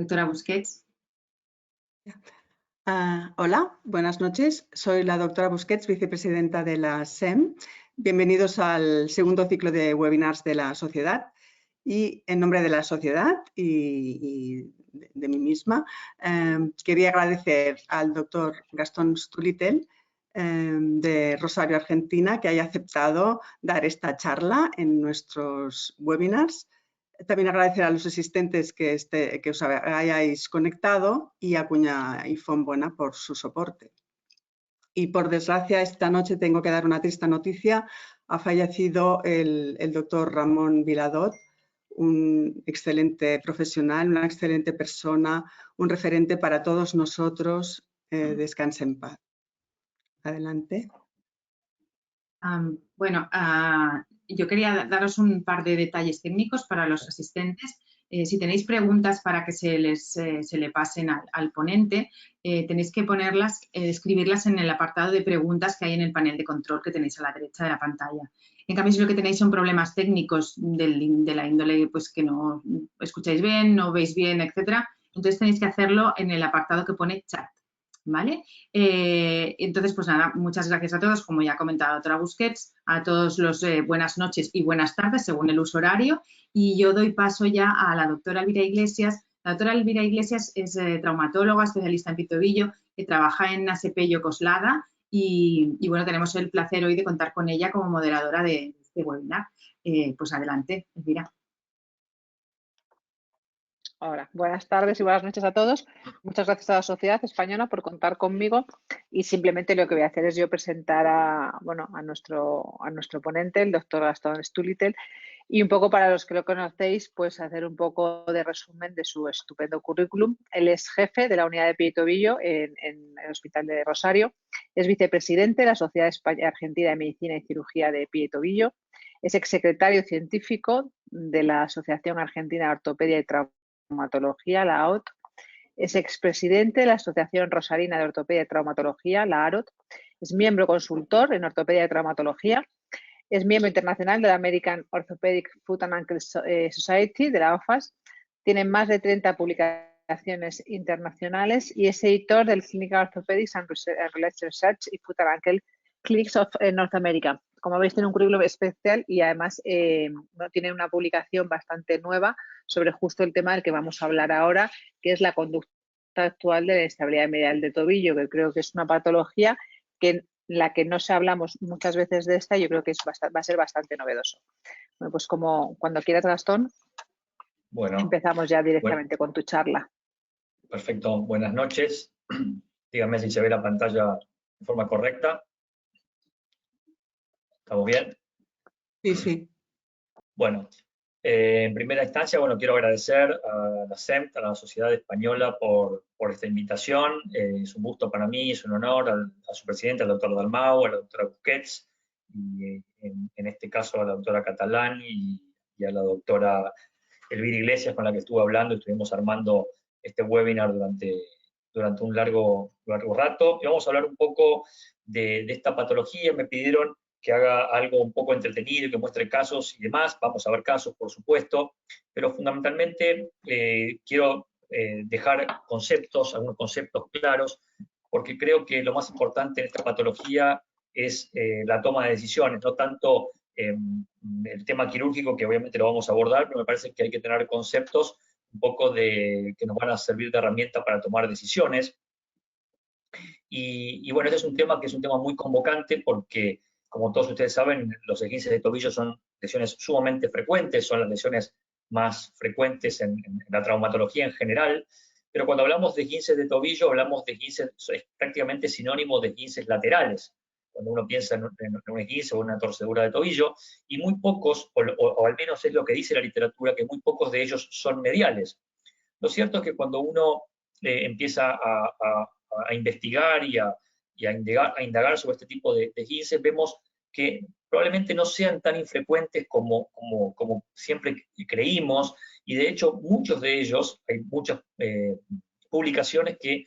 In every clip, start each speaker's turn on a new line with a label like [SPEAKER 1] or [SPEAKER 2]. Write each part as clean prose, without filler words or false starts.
[SPEAKER 1] Doctora Busquets.
[SPEAKER 2] Hola, buenas noches. Soy la doctora Busquets, vicepresidenta de la SEM. Bienvenidos al segundo ciclo de webinars de la sociedad. Y en nombre de la sociedad y de mí misma, quería agradecer al doctor Gastón Stulitel de Rosario, Argentina, que haya aceptado dar esta charla en nuestros webinars. También agradecer a los asistentes que os hayáis conectado y a Cuña y Fonbuena por su soporte. Y por desgracia, esta noche tengo que dar una triste noticia. Ha fallecido el doctor Ramón Viladot, un excelente profesional, una excelente persona, un referente para todos nosotros. Descanse en paz. Adelante.
[SPEAKER 1] Yo quería daros un par de detalles técnicos para los asistentes. Si tenéis preguntas para que se le pasen al ponente, tenéis que escribirlas en el apartado de preguntas que hay en el panel de control que tenéis a la derecha de la pantalla. En cambio, si lo que tenéis son problemas técnicos de la índole pues, que no escucháis bien, no veis bien, etcétera, entonces tenéis que hacerlo en el apartado que pone chat. ¿Vale? Entonces, pues nada, muchas gracias a todos, como ya ha comentado la doctora Busquets, a todos los buenas noches y buenas tardes, según el uso horario, y yo doy paso ya a la doctora Elvira Iglesias. La doctora Elvira Iglesias es traumatóloga, especialista en pie-tobillo, que trabaja en ASP Coslada y bueno, tenemos el placer hoy de contar con ella como moderadora de este webinar. Pues adelante, Elvira.
[SPEAKER 3] Hola, buenas tardes y buenas noches a todos. Muchas gracias a la Sociedad Española por contar conmigo y simplemente lo que voy a hacer es yo presentar a nuestro ponente, el doctor Gastón Stulitel, y un poco para los que lo conocéis, pues hacer un poco de resumen de su estupendo currículum. Él es jefe de la unidad de pie y tobillo en el Hospital de Rosario, es vicepresidente de la Sociedad Argentina de Medicina y Cirugía de Pie y Tobillo, es exsecretario científico de la Asociación Argentina de Ortopedia y Traumatología, la AOT, es expresidente de la Asociación Rosarina de Ortopedia y Traumatología, la AROT, es miembro consultor en Ortopedia y Traumatología, es miembro internacional de la American Orthopedic Foot and Ankle Society, de la OFAS, tiene más de 30 publicaciones internacionales y es editor del Clinical Orthopedics and Related Research y Foot and Ankle Clinics of North America. Como veis, tiene un currículum especial y además tiene una publicación bastante nueva sobre justo el tema del que vamos a hablar ahora, que es la conducta actual de la inestabilidad medial de tobillo, que creo que es una patología que la que no se hablamos muchas veces de esta, yo creo que va a ser bastante novedoso. Bueno, pues como cuando quieras, Gastón, empezamos ya directamente con tu charla.
[SPEAKER 4] Perfecto, buenas noches. Díganme si se ve la pantalla de forma correcta. ¿Estamos bien?
[SPEAKER 2] Sí, sí.
[SPEAKER 4] Bueno, en primera instancia, quiero agradecer a la SEM, a la Sociedad Española, por esta invitación. Es un gusto para mí, es un honor a su presidente, al doctor Dalmau, a la doctora Busquets, y en este caso a la doctora Catalán y a la doctora Elvira Iglesias, con la que estuve hablando, estuvimos armando este webinar durante un largo rato. Y vamos a hablar un poco de esta patología. Me pidieron que haga algo un poco entretenido, que muestre casos y demás. Vamos a ver casos, por supuesto, pero fundamentalmente quiero dejar algunos conceptos claros, porque creo que lo más importante en esta patología es la toma de decisiones, no tanto el tema quirúrgico, que obviamente lo vamos a abordar, pero me parece que hay que tener conceptos un poco que nos van a servir de herramienta para tomar decisiones. Y bueno, este es un tema que es un tema muy convocante porque, como todos ustedes saben, los esguinces de tobillo son lesiones sumamente frecuentes, son las lesiones más frecuentes en la traumatología en general, pero cuando hablamos de esguinces de tobillo, hablamos de esguinces, es prácticamente sinónimo de esguinces laterales, cuando uno piensa en un esguince o una torcedura de tobillo, y muy pocos, o al menos es lo que dice la literatura, que muy pocos de ellos son mediales. Lo cierto es que cuando uno empieza a investigar y a indagar sobre este tipo de esguinces, vemos que probablemente no sean tan infrecuentes como siempre creímos, y de hecho muchos de ellos, hay muchas publicaciones que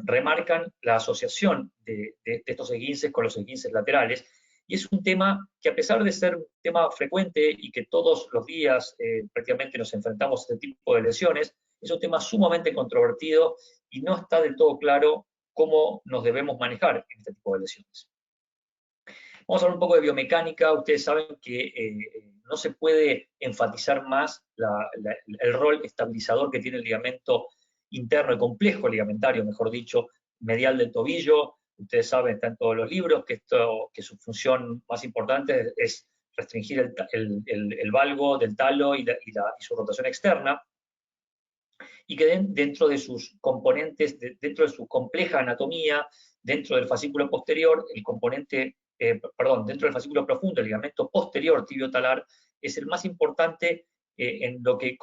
[SPEAKER 4] remarcan la asociación de estos esguinces con los esguinces laterales, y es un tema que, a pesar de ser un tema frecuente y que todos los días prácticamente nos enfrentamos a este tipo de lesiones, Es un tema sumamente controvertido y no está del todo claro cómo nos debemos manejar en este tipo de lesiones. Vamos a hablar un poco de biomecánica. Ustedes saben que no se puede enfatizar más el rol estabilizador que tiene el ligamento interno, el complejo ligamentario, mejor dicho, medial del tobillo. Ustedes saben, está en todos los libros, que su función más importante es restringir el valgo del talo y su rotación externa, y que dentro de sus componentes, dentro de su compleja anatomía, dentro del fascículo posterior, dentro del fascículo profundo, el ligamento posterior tibio-talar es el más importante en lo que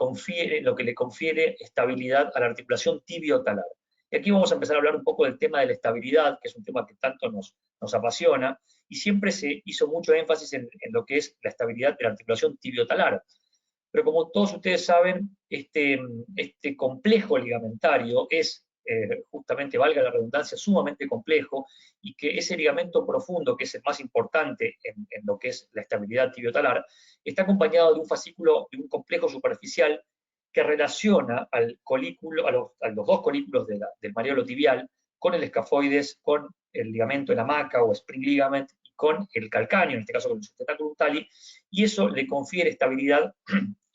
[SPEAKER 4] le confiere estabilidad a la articulación tibio-talar. Y aquí vamos a empezar a hablar un poco del tema de la estabilidad, que es un tema que tanto nos apasiona, y siempre se hizo mucho énfasis en lo que es la estabilidad de la articulación tibio-talar. Pero como todos ustedes saben, este complejo ligamentario es, justamente, valga la redundancia, sumamente complejo, y que ese ligamento profundo, que es el más importante en lo que es la estabilidad tibiotalar, está acompañado de un fascículo, de un complejo superficial que relaciona al colículo, a los dos colículos del mareolo tibial con el escafoides, con el ligamento en hamaca o spring ligament, y con el calcáneo, en este caso con el sustentáculo tali, y eso le confiere estabilidad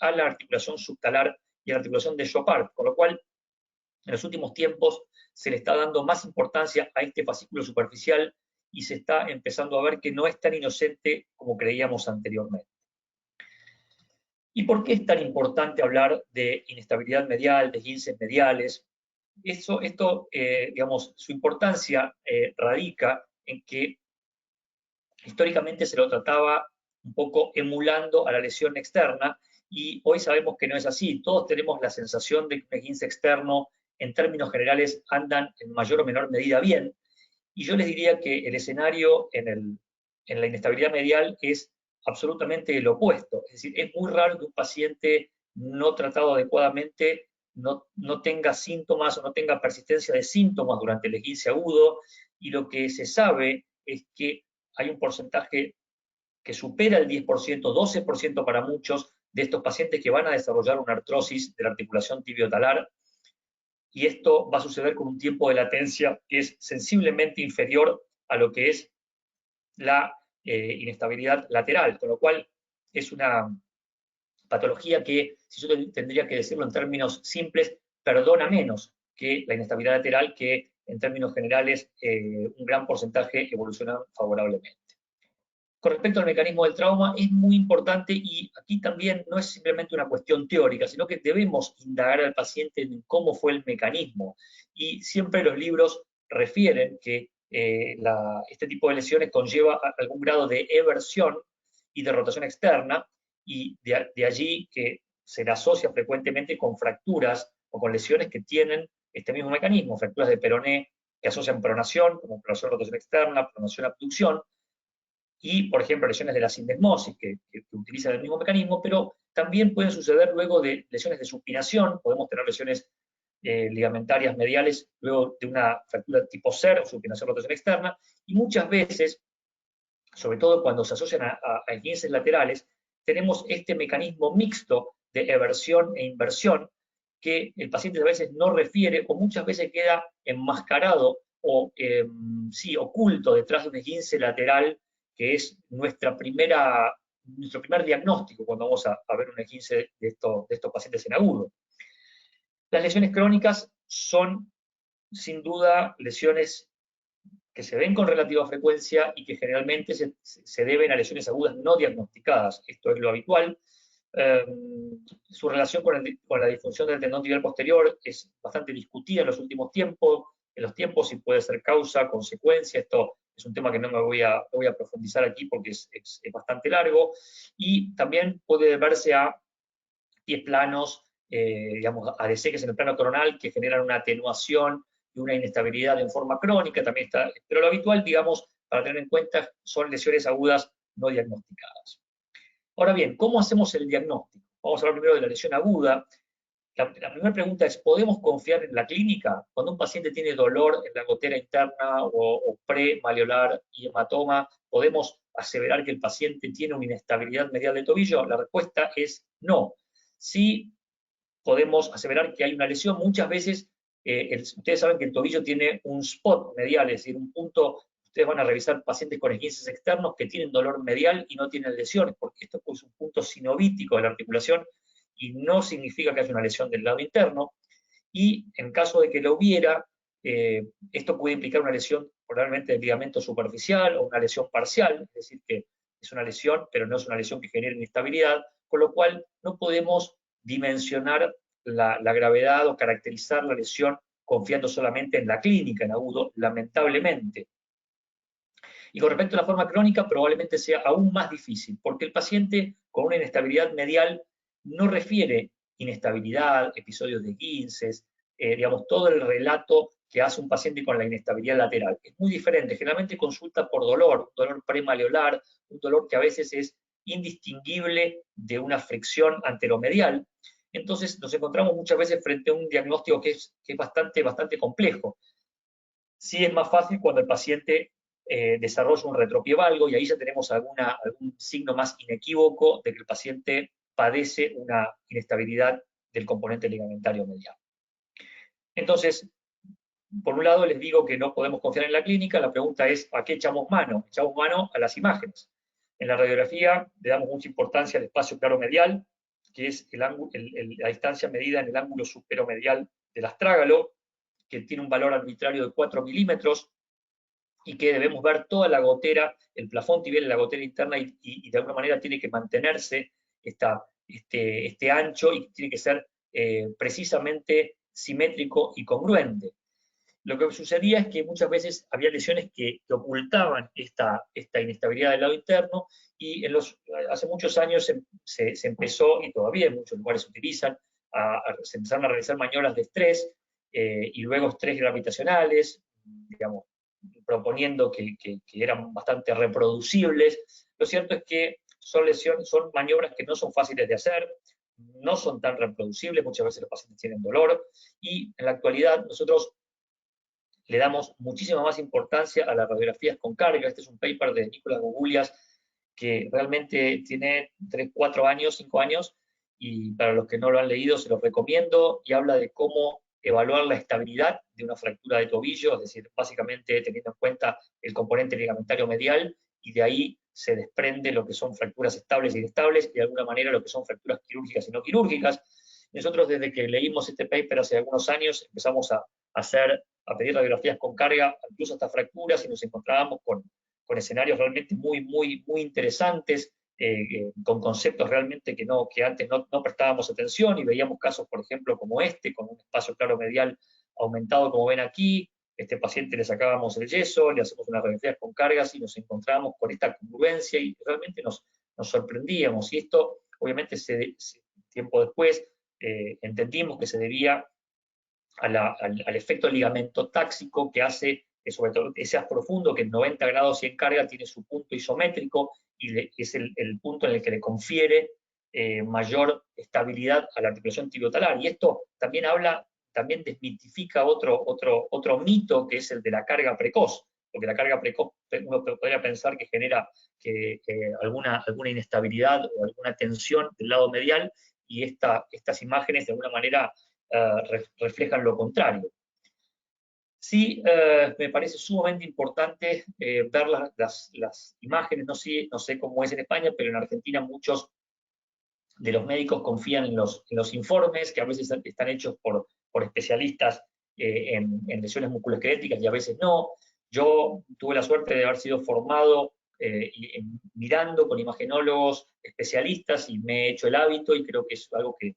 [SPEAKER 4] a la articulación subtalar y a la articulación de Chopard, con lo cual en los últimos tiempos se le está dando más importancia a este fascículo superficial y se está empezando a ver que no es tan inocente como creíamos anteriormente. ¿Y por qué es tan importante hablar de inestabilidad medial, de esguinces mediales? Digamos, su importancia radica en que históricamente se lo trataba un poco emulando a la lesión externa, y hoy sabemos que no es así. Todos tenemos la sensación de que un esguince externo, en términos generales, andan en mayor o menor medida bien, y yo les diría que el escenario en la inestabilidad medial es absolutamente el opuesto. Es decir, es muy raro que un paciente no tratado adecuadamente no tenga síntomas o no tenga persistencia de síntomas durante el esguince agudo, y lo que se sabe es que hay un porcentaje que supera el 10%, 12% para muchos, de estos pacientes que van a desarrollar una artrosis de la articulación tibiotalar, y esto va a suceder con un tiempo de latencia que es sensiblemente inferior a lo que es la inestabilidad lateral, con lo cual es una patología que, si yo tendría que decirlo en términos simples, perdona menos que la inestabilidad lateral, que en términos generales un gran porcentaje evoluciona favorablemente. Con respecto al mecanismo del trauma, es muy importante, y aquí también no es simplemente una cuestión teórica, sino que debemos indagar al paciente en cómo fue el mecanismo. Y siempre los libros refieren que este tipo de lesiones conlleva algún grado de eversión y de rotación externa, y de allí que se le asocia frecuentemente con fracturas o con lesiones que tienen este mismo mecanismo, fracturas de peroné que asocian pronación, como pronación, rotación externa, pronación, abducción, y, por ejemplo, lesiones de la sindesmosis que utilizan el mismo mecanismo, pero también pueden suceder luego de lesiones de supinación. Podemos tener lesiones ligamentarias mediales luego de una fractura tipo SER, o supinación rotación externa, y muchas veces, sobre todo cuando se asocian a esguinces laterales, tenemos este mecanismo mixto de eversión e inversión que el paciente a veces no refiere, o muchas veces queda enmascarado o oculto detrás de un esguince lateral, que es nuestro primer diagnóstico cuando vamos a ver un esguince de estos pacientes en agudo. Las lesiones crónicas son, sin duda, lesiones que se ven con relativa frecuencia y que generalmente se deben a lesiones agudas no diagnosticadas. Esto es lo habitual. Su relación con la disfunción del tendón tibial posterior es bastante discutida en los últimos tiempos, si puede ser causa, consecuencia. Esto es un tema que no me voy a profundizar aquí porque es bastante largo, y también puede deberse a pies planos, digamos, a deseques en el plano coronal que generan una atenuación y una inestabilidad en forma crónica, también está, pero lo habitual, digamos, para tener en cuenta, son lesiones agudas no diagnosticadas. Ahora bien, ¿cómo hacemos el diagnóstico? Vamos a hablar primero de la lesión aguda. La primera pregunta es, ¿podemos confiar en la clínica? Cuando un paciente tiene dolor en la gotera interna o pre-malleolar y hematoma, ¿podemos aseverar que el paciente tiene una inestabilidad medial del tobillo? La respuesta es no. Sí, podemos aseverar que hay una lesión. Muchas veces, ustedes saben que el tobillo tiene un spot medial, es decir, un punto. Ustedes van a revisar pacientes con esguinces externos que tienen dolor medial y no tienen lesiones, porque esto es un punto sinovítico de la articulación y no significa que haya una lesión del lado interno. Y en caso de que lo hubiera, esto puede implicar una lesión probablemente del ligamento superficial o una lesión parcial, es decir, que es una lesión, pero no es una lesión que genere inestabilidad, con lo cual no podemos dimensionar la gravedad o caracterizar la lesión confiando solamente en la clínica, en agudo, lamentablemente. Y con respecto a la forma crónica, probablemente sea aún más difícil, porque el paciente con una inestabilidad medial no refiere inestabilidad, episodios de esguinces, digamos, todo el relato que hace un paciente con la inestabilidad lateral. Es muy diferente, generalmente consulta por dolor, dolor premaleolar, un dolor que a veces es indistinguible de una fricción anteromedial. Entonces nos encontramos muchas veces frente a un diagnóstico que es bastante complejo. Sí es más fácil cuando el paciente desarrolla un retropie valgo y ahí ya tenemos algún signo más inequívoco de que el paciente padece una inestabilidad del componente ligamentario medial. Entonces, por un lado les digo que no podemos confiar en la clínica, la pregunta es ¿a qué echamos mano? Echamos mano a las imágenes. En la radiografía le damos mucha importancia al espacio claromedial, que es la distancia medida en el ángulo superomedial del astrágalo, que tiene un valor arbitrario de 4 milímetros, y que debemos ver toda la gotera, el plafón tibial y la gotera interna, y de alguna manera tiene que mantenerse este ancho y tiene que ser precisamente simétrico y congruente. Lo que sucedía es que muchas veces había lesiones que ocultaban esta inestabilidad del lado interno, y hace muchos años se empezó, y todavía en muchos lugares se utilizan, se empezaron a realizar maniobras de estrés, y luego estrés gravitacionales, digamos, proponiendo que eran bastante reproducibles. Lo cierto es que son maniobras que no son fáciles de hacer, no son tan reproducibles, muchas veces los pacientes tienen dolor, y en la actualidad nosotros le damos muchísima más importancia a las radiografías con carga. Este es un paper de Nicolás Gogulias que realmente tiene 3, 4 años, 5 años, y para los que no lo han leído se los recomiendo, y habla de cómo evaluar la estabilidad de una fractura de tobillo, es decir, básicamente teniendo en cuenta el componente ligamentario medial, y de ahí se desprende lo que son fracturas estables y inestables, y de alguna manera lo que son fracturas quirúrgicas y no quirúrgicas. Nosotros desde que leímos este paper hace algunos años empezamos a pedir radiografías con carga, incluso hasta fracturas, y nos encontrábamos con escenarios realmente muy interesantes, con conceptos realmente que antes no prestábamos atención, y veíamos casos, por ejemplo, como este, con un espacio claromedial aumentado, como ven aquí. Este paciente le sacábamos el yeso, le hacemos unas radiografías con cargas y nos encontrábamos con esta congruencia, y realmente nos sorprendíamos. Y esto, obviamente, tiempo después entendimos que se debía al efecto ligamento táxico que hace que, sobre todo, que seas profundo, que en 90 grados y en carga tiene su punto isométrico, y es el punto en el que le confiere mayor estabilidad a la articulación tibiotalar. Y esto también desmitifica otro mito, que es el de la carga precoz, porque la carga precoz uno podría pensar que genera alguna inestabilidad o alguna tensión del lado medial, y estas imágenes de alguna manera reflejan lo contrario. Sí, me parece sumamente importante ver las imágenes. No sé cómo es en España, pero en Argentina muchos de los médicos confían en los informes, que a veces están hechos por especialistas en lesiones musculoesqueléticas y a veces no. Yo tuve la suerte de haber sido formado mirando con imagenólogos especialistas, y me he hecho el hábito, y creo que es algo que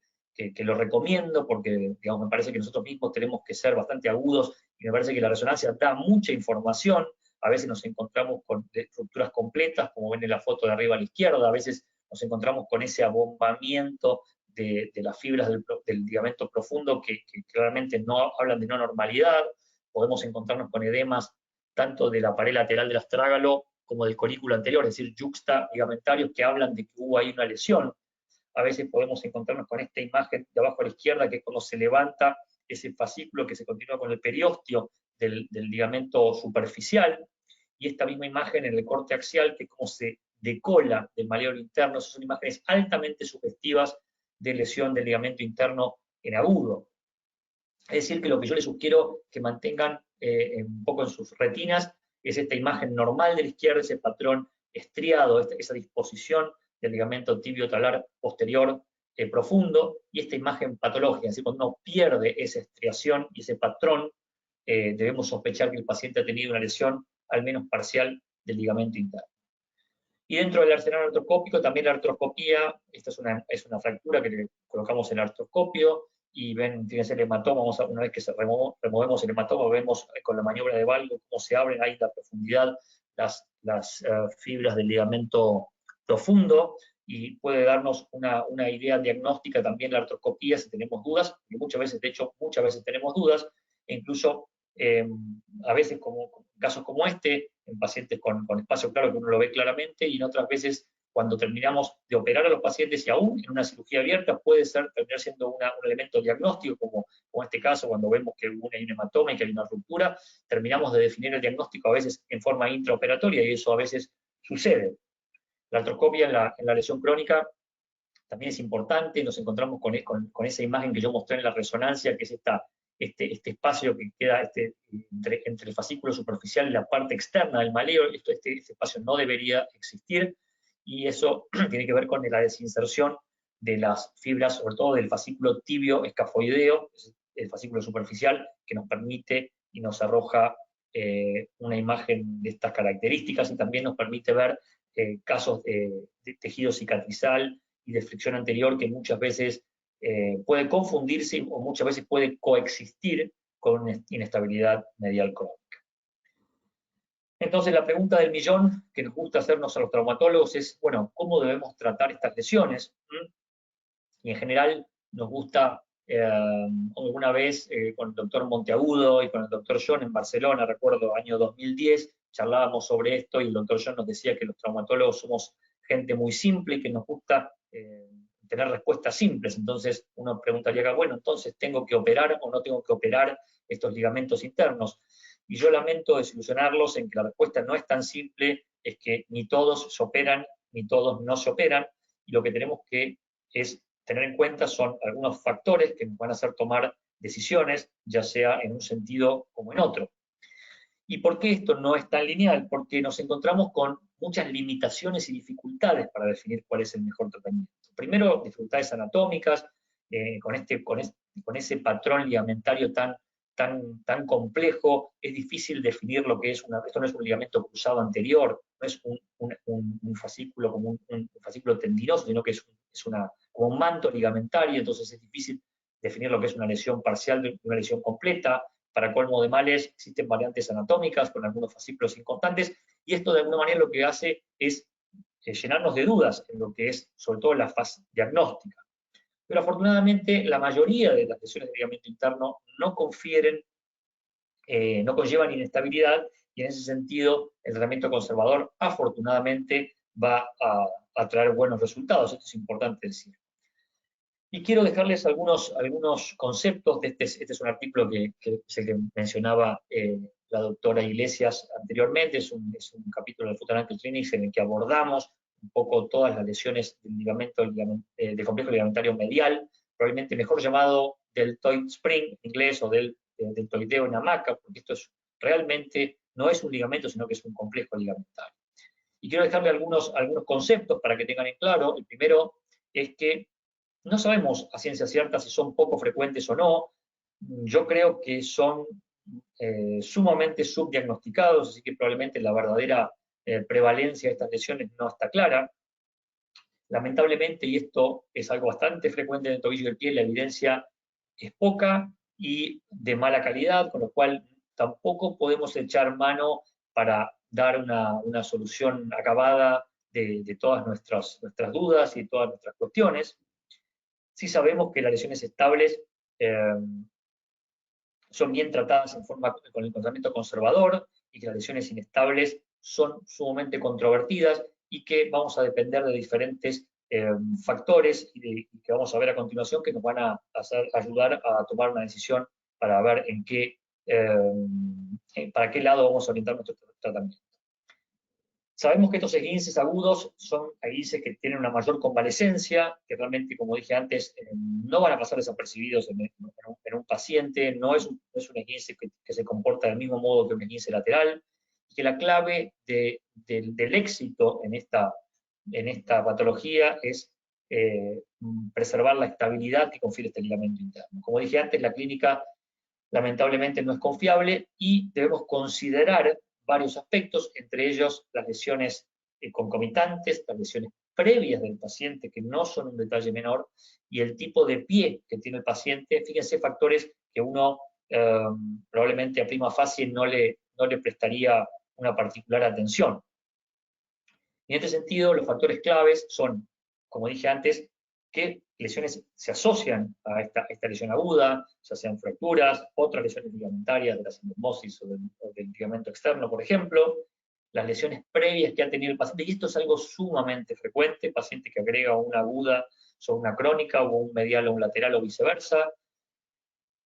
[SPEAKER 4] lo recomiendo, porque, digamos, me parece que nosotros mismos tenemos que ser bastante agudos, y me parece que la resonancia da mucha información. A veces nos encontramos con estructuras completas, como ven en la foto de arriba a la izquierda, a veces nos encontramos con ese abombamiento de las fibras del ligamento profundo que claramente no hablan de no normalidad. Podemos encontrarnos con edemas tanto de la pared lateral del astrágalo como del colículo anterior, es decir, yuxta ligamentarios que hablan de que hubo ahí una lesión. A veces podemos encontrarnos con esta imagen de abajo a la izquierda, que es cuando se levanta ese fascículo que se continúa con el periósteo del ligamento superficial, y esta misma imagen en el corte axial, que es como se decola del malleolo interno. Esas son imágenes altamente sugestivas de lesión del ligamento interno en agudo. Es decir, que lo que yo les sugiero que mantengan un poco en sus retinas es esta imagen normal de la izquierda, ese patrón estriado, esa disposición del ligamento tibio talar posterior profundo, y esta imagen patológica, es decir, cuando uno pierde esa estriación y ese patrón, debemos sospechar que el paciente ha tenido una lesión, al menos parcial, del ligamento interno. Y dentro del arsenal artroscópico, también la artroscopía, esta es una fractura que le colocamos en el artroscopio, y ven, fíjense el hematoma, una vez que removemos el hematoma, vemos con la maniobra de valgo cómo se abren ahí la profundidad las fibras del ligamento profundo, y puede darnos una idea diagnóstica también la artroscopía si tenemos dudas, y muchas veces, de hecho, muchas veces tenemos dudas, e incluso a veces, como casos como este, en pacientes con espacio claro que uno lo ve claramente, y en otras veces cuando terminamos de operar a los pacientes y aún en una cirugía abierta puede terminar siendo un elemento diagnóstico, como en este caso, cuando vemos que hay un hematoma y que hay una ruptura, terminamos de definir el diagnóstico a veces en forma intraoperatoria, y eso a veces sucede. La artroscopia en la lesión crónica también es importante. Nos encontramos con esa imagen que yo mostré en la resonancia, que es este espacio que queda entre el fascículo superficial y la parte externa del maleo. Este espacio no debería existir, y eso tiene que ver con la desinserción de las fibras, sobre todo del fascículo tibio escafoideo, el fascículo superficial, que nos permite y nos arroja una imagen de estas características, y también nos permite ver casos de tejido cicatrizal y de fricción anterior, que muchas veces puede confundirse o muchas veces puede coexistir con inestabilidad medial crónica. Entonces, la pregunta del millón que nos gusta hacernos a los traumatólogos es, bueno, ¿cómo debemos tratar estas lesiones? Y en general nos gusta, alguna vez con el doctor Monteagudo y con el doctor John en Barcelona, recuerdo, año 2010, charlábamos sobre esto, y el doctor John nos decía que los traumatólogos somos gente muy simple y que nos gusta tener respuestas simples. Entonces uno preguntaría acá, bueno, entonces ¿tengo que operar o no tengo que operar estos ligamentos internos? Y yo lamento desilusionarlos en que la respuesta no es tan simple, es que ni todos se operan, ni todos no se operan, y lo que tenemos que es tener en cuenta son algunos factores que nos van a hacer tomar decisiones, ya sea en un sentido como en otro. ¿Y por qué esto no es tan lineal? Porque nos encontramos con muchas limitaciones y dificultades para definir cuál es el mejor tratamiento. Primero, dificultades anatómicas, con ese patrón ligamentario tan complejo, es difícil definir lo que es esto no es un ligamento cruzado anterior, no es un fascículo como un fascículo tendinoso, sino que es como un manto ligamentario, entonces es difícil definir lo que es una lesión parcial de una lesión completa. Para colmo de males, existen variantes anatómicas con algunos fascículos inconstantes, y esto de alguna manera lo que hace es llenarnos de dudas en lo que es, sobre todo, la fase diagnóstica. Pero afortunadamente la mayoría de las lesiones de ligamento interno no conllevan inestabilidad, y en ese sentido el tratamiento conservador afortunadamente va a traer buenos resultados. Esto es importante decir. Y quiero dejarles algunos conceptos. Este es un artículo que mencionaba la doctora Iglesias anteriormente. Es un capítulo del Foot and Ankle Clinics en el que abordamos un poco todas las lesiones del complejo ligamentario medial, probablemente mejor llamado deltoid spring en inglés, o deltoideo en hamaca, porque esto realmente no es un ligamento, sino que es un complejo ligamentario. Y quiero dejarle algunos conceptos para que tengan en claro. El primero es que no sabemos a ciencia cierta si son poco frecuentes o no. Yo creo que son sumamente subdiagnosticados, así que probablemente la verdadera prevalencia de estas lesiones no está clara. Lamentablemente, y esto es algo bastante frecuente en el tobillo y el pie, la evidencia es poca y de mala calidad, con lo cual tampoco podemos echar mano para dar una solución acabada de todas nuestras dudas y todas nuestras cuestiones. Sí sabemos que las lesiones estables son bien tratadas con el tratamiento conservador, y que las lesiones inestables son sumamente controvertidas, y que vamos a depender de diferentes factores y que vamos a ver a continuación, que nos van a ayudar a tomar una decisión para ver para qué lado vamos a orientar nuestro tratamiento. Sabemos que estos esguinces agudos son esguinces que tienen una mayor convalescencia, que realmente, como dije antes, no van a pasar desapercibidos en un paciente, no es un esguince que se comporta del mismo modo que un esguince lateral, y que la clave del éxito en esta patología es preservar la estabilidad que confiere este ligamento interno. Como dije antes, la clínica lamentablemente no es confiable y debemos considerar varios aspectos, entre ellos las lesiones concomitantes, las lesiones previas del paciente, que no son un detalle menor, y el tipo de pie que tiene el paciente. Fíjense, factores que uno probablemente a prima facie no le prestaría una particular atención. En este sentido, los factores claves son, como dije antes, qué lesiones se asocian a esta lesión aguda, ya sean fracturas, otras lesiones ligamentarias de la sindesmosis o del ligamento externo, por ejemplo, las lesiones previas que ha tenido el paciente, y esto es algo sumamente frecuente, paciente que agrega una aguda sobre una crónica, o un medial o un lateral, o viceversa,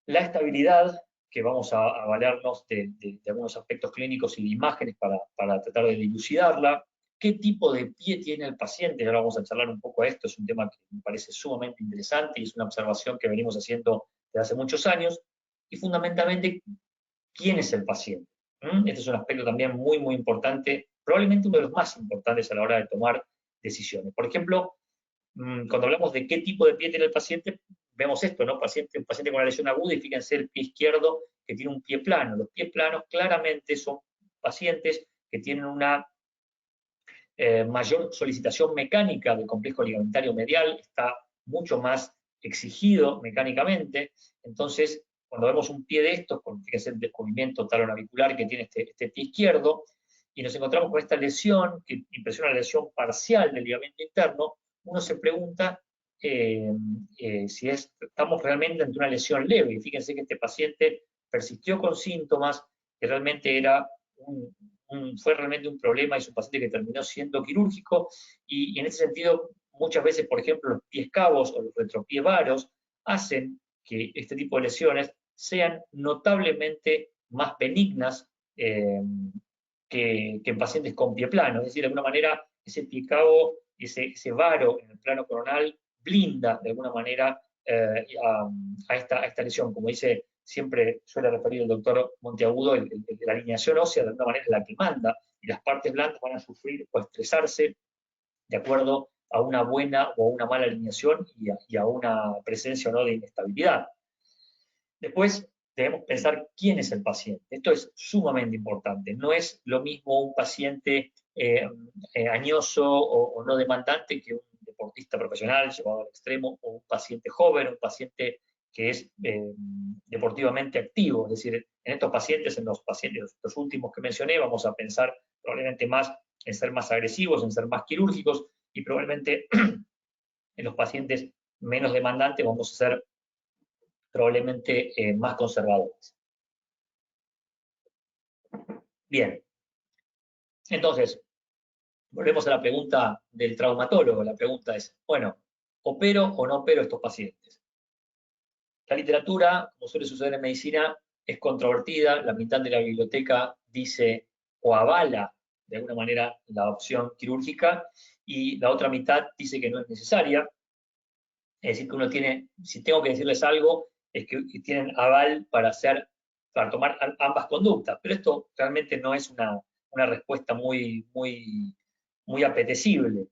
[SPEAKER 4] la estabilidad, que vamos a valernos de algunos aspectos clínicos y de imágenes para tratar de dilucidarla, qué tipo de pie tiene el paciente, ahora vamos a charlar un poco a esto, es un tema que me parece sumamente interesante y es una observación que venimos haciendo desde hace muchos años, y fundamentalmente, ¿quién es el paciente? Este es un aspecto también muy, muy importante, probablemente uno de los más importantes a la hora de tomar decisiones. Por ejemplo, cuando hablamos de qué tipo de pie tiene el paciente, vemos esto, ¿no? Un paciente con una lesión aguda, y fíjense el pie izquierdo que tiene un pie plano. Los pies planos claramente son pacientes que tienen una mayor solicitación mecánica del complejo ligamentario medial, está mucho más exigido mecánicamente. Entonces, cuando vemos un pie de estos, fíjense el descubrimiento talonavicular que tiene este pie izquierdo, y nos encontramos con esta lesión que impresiona la lesión parcial del ligamento interno, uno se pregunta si estamos realmente ante una lesión leve. Y fíjense que este paciente persistió con síntomas que realmente fue realmente un problema, y es un paciente que terminó siendo quirúrgico, y en ese sentido, muchas veces, por ejemplo, los pies cabos o los retropiés varos hacen que este tipo de lesiones sean notablemente más benignas que en pacientes con pie plano. Es decir, de alguna manera, ese pie cabo, ese varo en el plano coronal, blinda de alguna manera a esta lesión. Como dice, siempre suele referir el doctor Monteagudo, la alineación ósea de alguna manera es la que manda, y las partes blandas van a sufrir o estresarse de acuerdo a una buena o una mala alineación y a una presencia o no de inestabilidad. Después debemos pensar quién es el paciente. Esto es sumamente importante. No es lo mismo un paciente añoso o no demandante que un deportista profesional llevado al extremo, o un paciente joven, un paciente que es deportivamente activo. Es decir, en estos pacientes, los últimos que mencioné, vamos a pensar probablemente más en ser más agresivos, en ser más quirúrgicos, y probablemente en los pacientes menos demandantes vamos a ser probablemente más conservadores. Bien, entonces, volvemos a la pregunta del traumatólogo. La pregunta es, bueno, ¿opero o no opero estos pacientes? La literatura, como suele suceder en medicina, es controvertida. La mitad de la biblioteca dice o avala de alguna manera la opción quirúrgica, y la otra mitad dice que no es necesaria. Es decir, que uno tiene, si tengo que decirles algo, es que tienen aval para tomar ambas conductas, pero esto realmente no es una respuesta muy apetecible.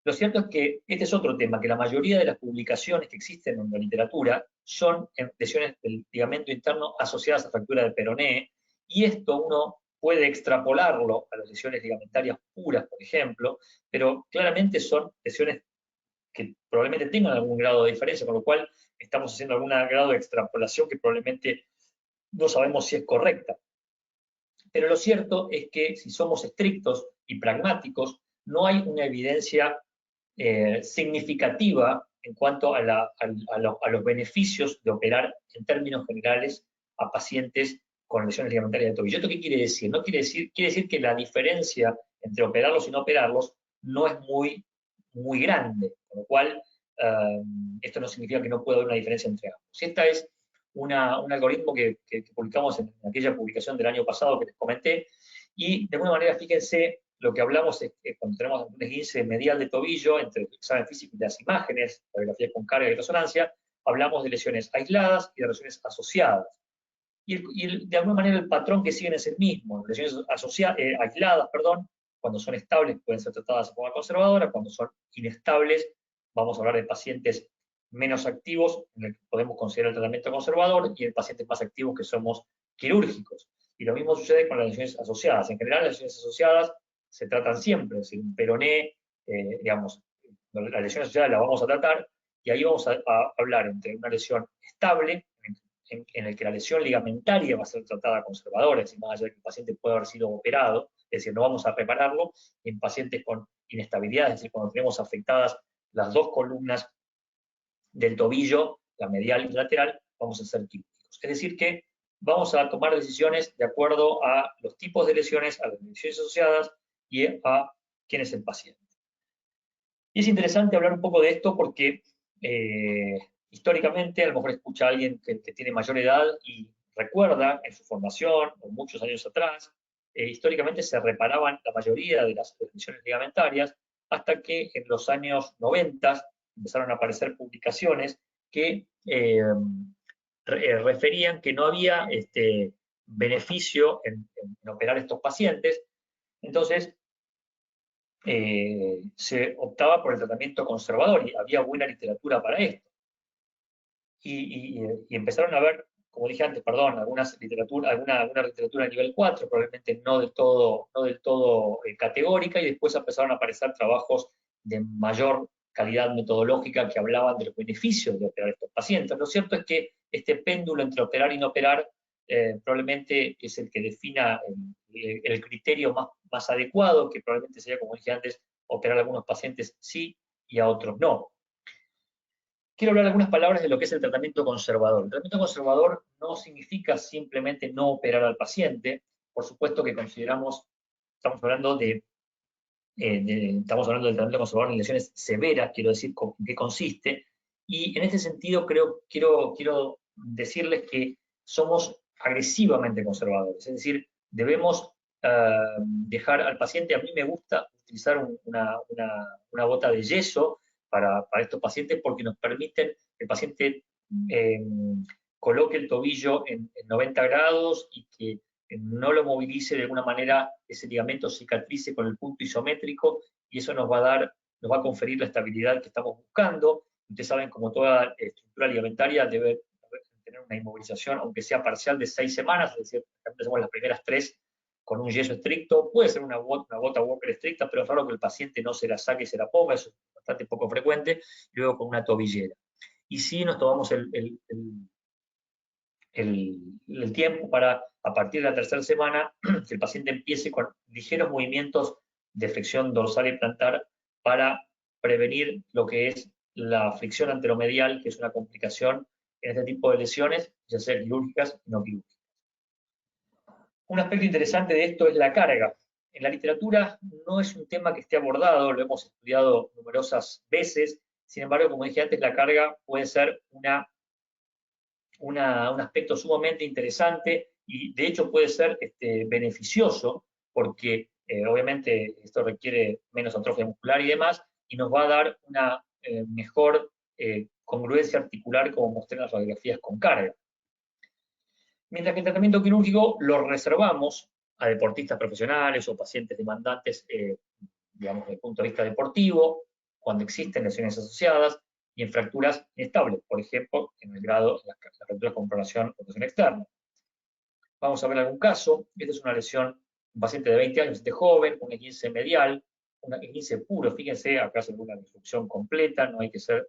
[SPEAKER 4] Lo cierto es que este es otro tema, que la mayoría de las publicaciones que existen en la literatura son lesiones del ligamento interno asociadas a fractura de peroné, y esto uno puede extrapolarlo a las lesiones ligamentarias puras, por ejemplo, pero claramente son lesiones que probablemente tengan algún grado de diferencia, con lo cual estamos haciendo algún grado de extrapolación que probablemente no sabemos si es correcta. Pero lo cierto es que si somos estrictos y pragmáticos, no hay una evidencia significativa en cuanto a los beneficios de operar en términos generales a pacientes con lesiones ligamentarias de tobillo. ¿Esto qué quiere decir? No quiere decir que la diferencia entre operarlos y no operarlos no es muy grande, con lo cual esto no significa que no pueda haber una diferencia entre ambos. Esta es un algoritmo que publicamos en aquella publicación del año pasado que les comenté, y de alguna manera fíjense lo que hablamos es que cuando tenemos un esguince medial de tobillo, entre el examen físico y las imágenes, radiografía con carga y resonancia, hablamos de lesiones aisladas y de lesiones asociadas. De alguna manera el patrón que siguen es el mismo. Lesiones aisladas, cuando son estables pueden ser tratadas de forma conservadora, cuando son inestables vamos a hablar de pacientes menos activos, en el que podemos considerar el tratamiento conservador, y en pacientes más activos que somos quirúrgicos. Y lo mismo sucede con las lesiones asociadas. En general, las lesiones asociadas se tratan siempre, es decir, un peroné, digamos, la lesión asociada la vamos a tratar, y ahí vamos a hablar entre una lesión estable, en el que la lesión ligamentaria va a ser tratada conservadora, es decir, más allá de que el paciente puede haber sido operado, es decir, no vamos a repararlo, en pacientes con inestabilidad, es decir, cuando tenemos afectadas las dos columnas del tobillo, la medial y la lateral, vamos a ser quirúrgicos. Es decir, que vamos a tomar decisiones de acuerdo a los tipos de lesiones, a las lesiones asociadas y a quién es el paciente. Y es interesante hablar un poco de esto porque históricamente, a lo mejor escucha a alguien que tiene mayor edad y recuerda en su formación, o muchos años atrás, históricamente se reparaban la mayoría de las lesiones ligamentarias, hasta que en los años 90 empezaron a aparecer publicaciones que referían que no había beneficio en operar estos pacientes. Entonces, se optaba por el tratamiento conservador y había buena literatura para esto. Y empezaron a ver, como dije antes, alguna literatura a nivel 4, probablemente no del todo categórica, y después empezaron a aparecer trabajos de mayor calidad metodológica que hablaban de los beneficios de operar a estos pacientes. Lo cierto es que este péndulo entre operar y no operar probablemente es el que defina el criterio más adecuado, que probablemente sería, como dije antes, operar a algunos pacientes sí y a otros no. Quiero hablar algunas palabras de lo que es el tratamiento conservador. El tratamiento conservador no significa simplemente no operar al paciente. Por supuesto que estamos hablando del tratamiento conservador en lesiones severas, quiero decir en qué consiste. Y en este sentido quiero decirles que somos agresivamente conservadores. Es decir, debemos dejar al paciente, a mí me gusta utilizar una bota de yeso para estos pacientes porque nos permiten que el paciente coloque el tobillo en 90 grados y que no lo movilice de alguna manera, ese ligamento cicatrice con el punto isométrico, y eso nos va a conferir la estabilidad que estamos buscando. Ustedes saben, como toda estructura ligamentaria debe tener una inmovilización, aunque sea parcial, de 6 semanas, es decir, hacemos las primeras 3 con un yeso estricto, puede ser una bota Walker estricta, pero es raro que el paciente no se la saque y se la ponga, eso es bastante poco frecuente, y luego con una tobillera. Y sí nos tomamos el tiempo para, a partir de la 3ª semana, que el paciente empiece con ligeros movimientos de flexión dorsal y plantar para prevenir lo que es la fricción anteromedial, que es una complicación en este tipo de lesiones, ya sea quirúrgicas y no quirúrgicas. Un aspecto interesante de esto es la carga. En la literatura no es un tema que esté abordado, lo hemos estudiado numerosas veces, sin embargo, como dije antes, la carga puede ser un aspecto sumamente interesante y de hecho puede ser beneficioso porque obviamente esto requiere menos atrofia muscular y demás, y nos va a dar una mejor congruencia articular, como mostré en las radiografías con carga. Mientras que el tratamiento quirúrgico lo reservamos a deportistas profesionales o pacientes demandantes, digamos, desde el punto de vista deportivo, cuando existen lesiones asociadas y en fracturas inestables, por ejemplo, en el grado de las fracturas con pronación o rotación externa. Vamos a ver algún caso. Esta es una lesión, un paciente de 20 años, joven, un esguince medial, un esguince puro. Fíjense, acá se ve una reconstrucción completa, no hay que ser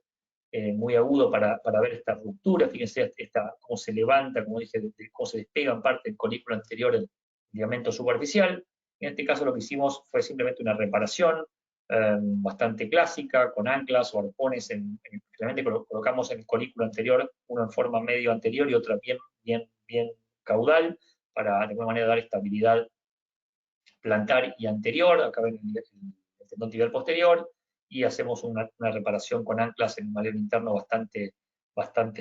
[SPEAKER 4] muy agudo para ver esta ruptura. Fíjense cómo se levanta, como dije, cómo se despega en parte el colículo anterior, el ligamento superficial. En este caso lo que hicimos fue simplemente una reparación bastante clásica, con anclas o arpones. Realmente colocamos en el colículo anterior, uno en forma medio anterior y otra bien caudal, para de alguna manera dar estabilidad plantar y anterior. Acá ven el tendón tibial posterior, y hacemos una reparación con anclas en un maleo interno bastante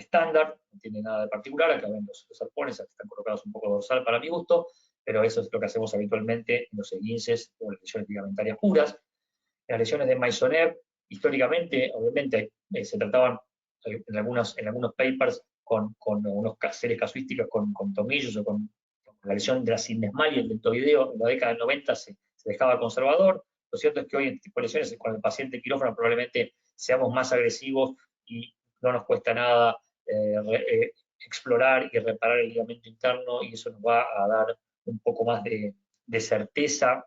[SPEAKER 4] estándar, no tiene nada de particular. Acá ven los arpones, están colocados un poco dorsal para mi gusto, pero eso es lo que hacemos habitualmente en los esguinces o las lesiones ligamentarias puras. En las lesiones de Maisonneuve, históricamente, obviamente, se trataban en algunos papers con unos series casuísticas con tomillos o con la lesión de la syndesmalia y el deltoideo. En la década del 90 se dejaba conservador. Lo cierto es que hoy en este tipo de lesiones, con el paciente en quirófano, probablemente seamos más agresivos y no nos cuesta nada explorar y reparar el ligamento interno, y eso nos va a dar un poco más de certeza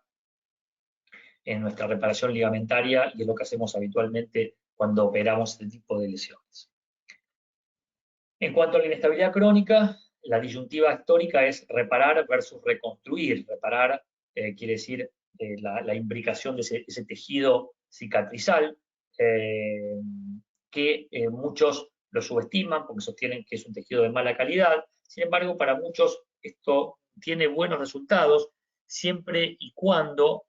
[SPEAKER 4] en nuestra reparación ligamentaria, y es lo que hacemos habitualmente cuando operamos este tipo de lesiones. En cuanto a la inestabilidad crónica, la disyuntiva histórica es reparar versus reconstruir. Reparar quiere decir la imbricación de ese tejido cicatrizal, que muchos lo subestiman porque sostienen que es un tejido de mala calidad. Sin embargo, para muchos esto tiene buenos resultados siempre y cuando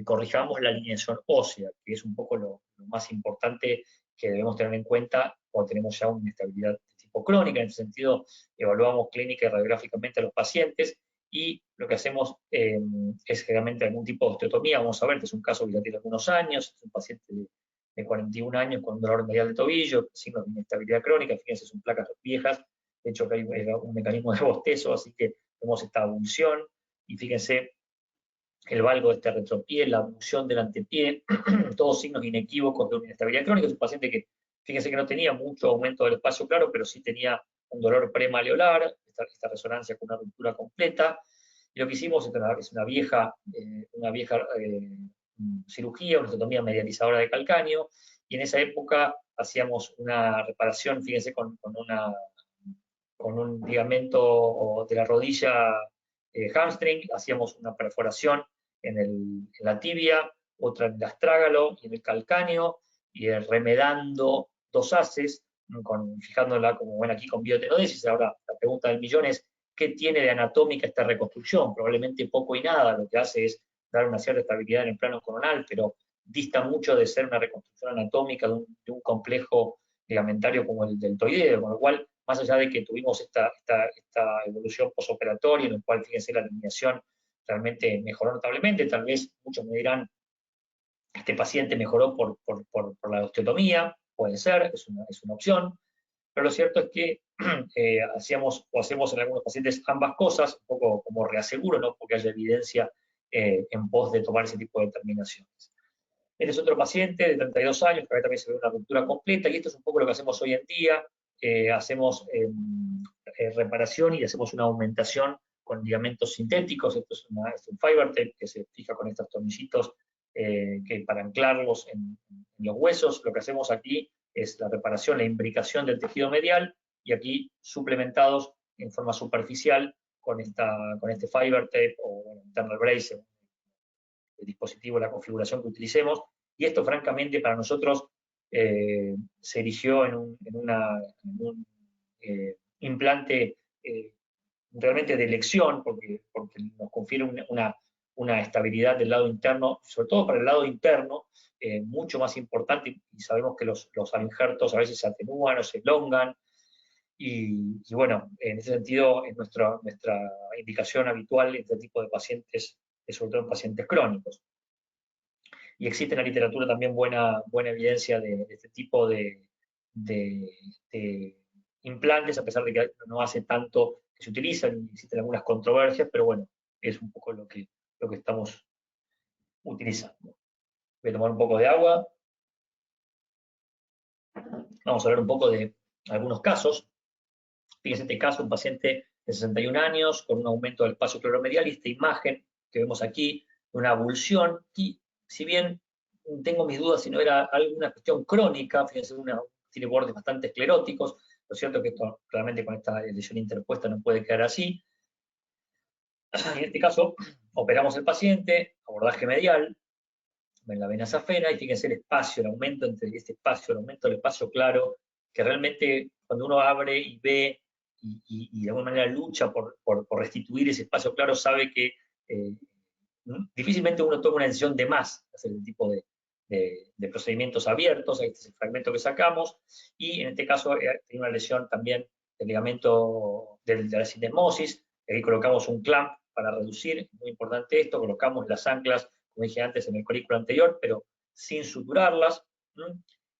[SPEAKER 4] corrijamos la alineación ósea, que es un poco lo más importante que debemos tener en cuenta cuando tenemos ya una inestabilidad de tipo crónica. En ese sentido, evaluamos clínica y radiográficamente a los pacientes, y lo que hacemos es generalmente algún tipo de osteotomía. Vamos a ver que es un caso que ya tiene algunos años, es un paciente de 41 años con un dolor medial de tobillo, signos de inestabilidad crónica. Fíjense, son placas viejas, de hecho que hay un mecanismo de bostezo, así que vemos esta abulsión, y fíjense el valgo de este retropié, la abducción del antepié, todos signos inequívocos de una inestabilidad crónica. Es un paciente que, fíjense que no tenía mucho aumento del espacio claro, pero sí tenía un dolor premaleolar, esta resonancia con una ruptura completa. Y lo que hicimos es una vieja cirugía, una osteotomía medializadora de calcáneo, y en esa época hacíamos una reparación, fíjense, con un ligamento de la rodilla hamstring, hacíamos una perforación en la tibia, otra en el astrágalo y en el calcáneo, y remedando 2 haces, fijándola, como ven aquí, con biotenodesis. Ahora, la pregunta del millón es, ¿qué tiene de anatómica esta reconstrucción? Probablemente poco y nada. Lo que hace es dar una cierta estabilidad en el plano coronal, pero dista mucho de ser una reconstrucción anatómica de un complejo ligamentario como el deltoideo, con lo cual, más allá de que tuvimos esta evolución posoperatoria, en la cual, fíjense, la alineación realmente mejoró notablemente. Tal vez muchos me dirán, este paciente mejoró por la osteotomía, puede ser, es una opción, pero lo cierto es que hacemos en algunos pacientes ambas cosas, un poco como reaseguro, ¿no? Porque haya evidencia en pos de tomar ese tipo de determinaciones. Este es otro paciente de 32 años, que también se ve una ruptura completa, y esto es un poco lo que hacemos hoy en día. Hacemos reparación y hacemos una aumentación con ligamentos sintéticos. Esto es un fiber tape que se fija con estos tornillitos que para anclarlos en los huesos. Lo que hacemos aquí es la reparación, la imbricación del tejido medial, y aquí suplementados en forma superficial con este fiber tape o internal brace, el dispositivo, la configuración que utilicemos. Y esto, francamente, para nosotros se erigió en un implante realmente de elección, porque nos confiere una estabilidad del lado interno, sobre todo para el lado interno, mucho más importante, y sabemos que los injertos a veces se atenúan o se elongan, y bueno, en ese sentido es nuestra indicación habitual en este tipo de pacientes, sobre todo en pacientes crónicos. Y existe en la literatura también buena evidencia de este tipo de implantes, a pesar de que no hace tanto que se utilizan, existen algunas controversias, pero bueno, es un poco lo que estamos utilizando. Voy a tomar un poco de agua. Vamos a hablar un poco de algunos casos. Fíjense este caso, un paciente de 61 años con un aumento del espacio cloromedial, y esta imagen que vemos aquí, una abulsión, y si bien tengo mis dudas si no era alguna cuestión crónica, fíjense, tiene bordes bastante escleróticos. Lo cierto es que esto, claramente, con esta lesión interpuesta no puede quedar así. En este caso, operamos el paciente, abordaje medial, en la vena safena, y fíjense el espacio, el aumento entre este espacio, el aumento del espacio claro, que realmente cuando uno abre y ve y de alguna manera lucha por restituir ese espacio claro, sabe que difícilmente uno toma una decisión de más, hacer el tipo de procedimientos abiertos. Este es el fragmento que sacamos, y en este caso tiene una lesión también del ligamento de la sindesmosis. Aquí colocamos un clamp para reducir, es muy importante esto, colocamos las anclas, como dije antes en el currículo anterior, pero sin suturarlas.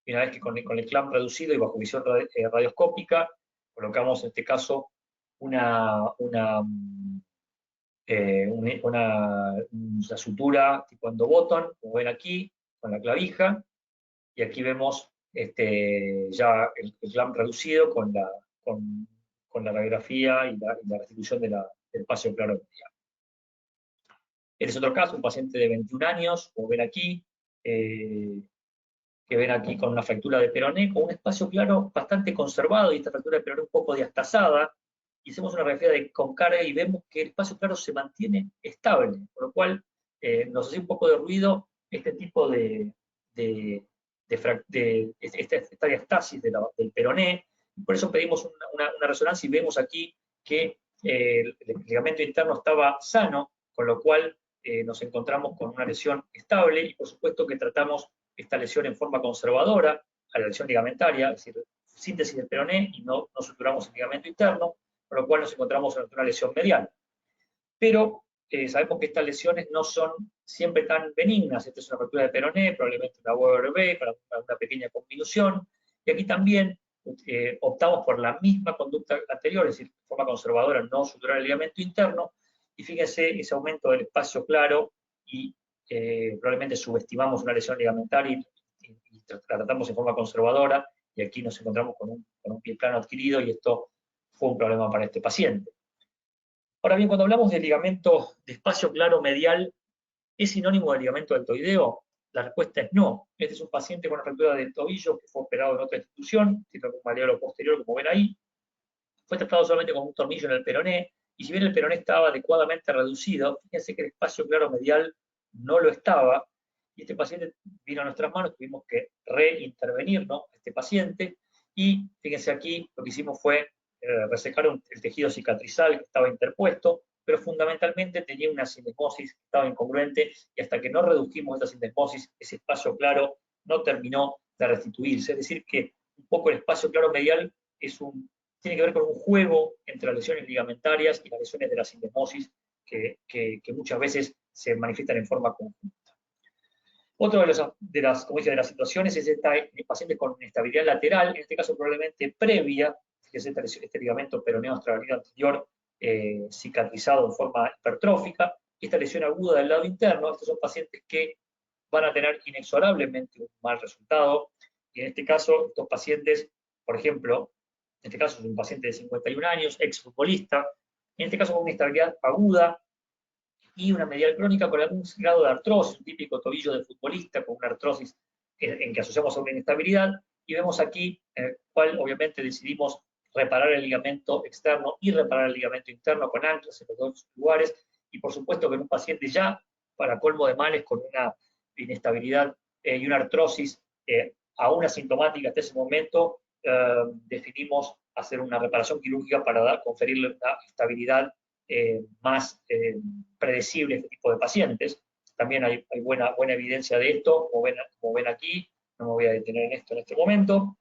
[SPEAKER 4] Y una vez que con el clamp reducido y bajo visión radioscópica, colocamos en este caso una sutura tipo endobottom, como ven aquí, con la clavija, y aquí vemos ya el clamp reducido con la radiografía y la restitución del espacio claro medial. Este es otro caso, un paciente de 21 años, como ven aquí, que ven aquí con una fractura de peroné, con un espacio claro bastante conservado, y esta fractura de peroné un poco diastazada, y hacemos una radiografía con carga y vemos que el espacio claro se mantiene estable, por lo cual nos hace un poco de ruido este tipo esta diastasis del peroné, y por eso pedimos una resonancia y vemos aquí que el ligamento interno estaba sano, con lo cual nos encontramos con una lesión estable, y por supuesto que tratamos esta lesión en forma conservadora a la lesión ligamentaria, es decir, síntesis del peroné y no suturamos el ligamento interno, con lo cual nos encontramos ante una lesión medial. Pero sabemos que estas lesiones no son siempre tan benignas. Esta es una fractura de peroné, probablemente una WRB, para una pequeña conminución, y aquí también optamos por la misma conducta anterior, es decir, de forma conservadora, no suturar el ligamento interno, y fíjense ese aumento del espacio claro, y probablemente subestimamos una lesión ligamentaria y la tratamos en forma conservadora, y aquí nos encontramos con un pie plano adquirido, y esto fue un problema para este paciente. Ahora bien, cuando hablamos de ligamento de espacio claro medial, ¿es sinónimo del ligamento deltoideo? La respuesta es no. Este es un paciente con una fractura del tobillo que fue operado en otra institución, tiene un maleolo posterior, como ven ahí. Fue tratado solamente con un tornillo en el peroné, y si bien el peroné estaba adecuadamente reducido, fíjense que el espacio claro medial no lo estaba, y este paciente vino a nuestras manos, tuvimos que reintervenirnos a este paciente, y fíjense aquí, lo que hicimos fue resecar el tejido cicatrizal que estaba interpuesto, pero fundamentalmente tenía una sindesmosis que estaba incongruente, y hasta que no redujimos esta sindesmosis, ese espacio claro no terminó de restituirse. Es decir, que un poco el espacio claro medial tiene que ver con un juego entre las lesiones ligamentarias y las lesiones de la sindesmosis que muchas veces se manifiestan en forma conjunta. Otra de las situaciones es pacientes con inestabilidad lateral, en este caso probablemente previa, fíjense este ligamento peroneo astragalido anterior cicatrizado en forma hipertrófica, esta lesión aguda del lado interno. Estos son pacientes que van a tener inexorablemente un mal resultado, y en este caso estos pacientes, por ejemplo, en este caso es un paciente de 51 años, exfutbolista, en este caso con una inestabilidad aguda y una medial crónica con algún grado de artrosis, un típico tobillo de futbolista con una artrosis en que asociamos a una inestabilidad, y vemos aquí en el cual obviamente decidimos reparar el ligamento externo y reparar el ligamento interno con anclas en los dos lugares, y por supuesto que en un paciente ya, para colmo de males, con una inestabilidad y una artrosis aún asintomática hasta ese momento, definimos hacer una reparación quirúrgica para conferirle una estabilidad más predecible a este tipo de pacientes. También hay buena evidencia de esto, como ven aquí, no me voy a detener en esto en este momento.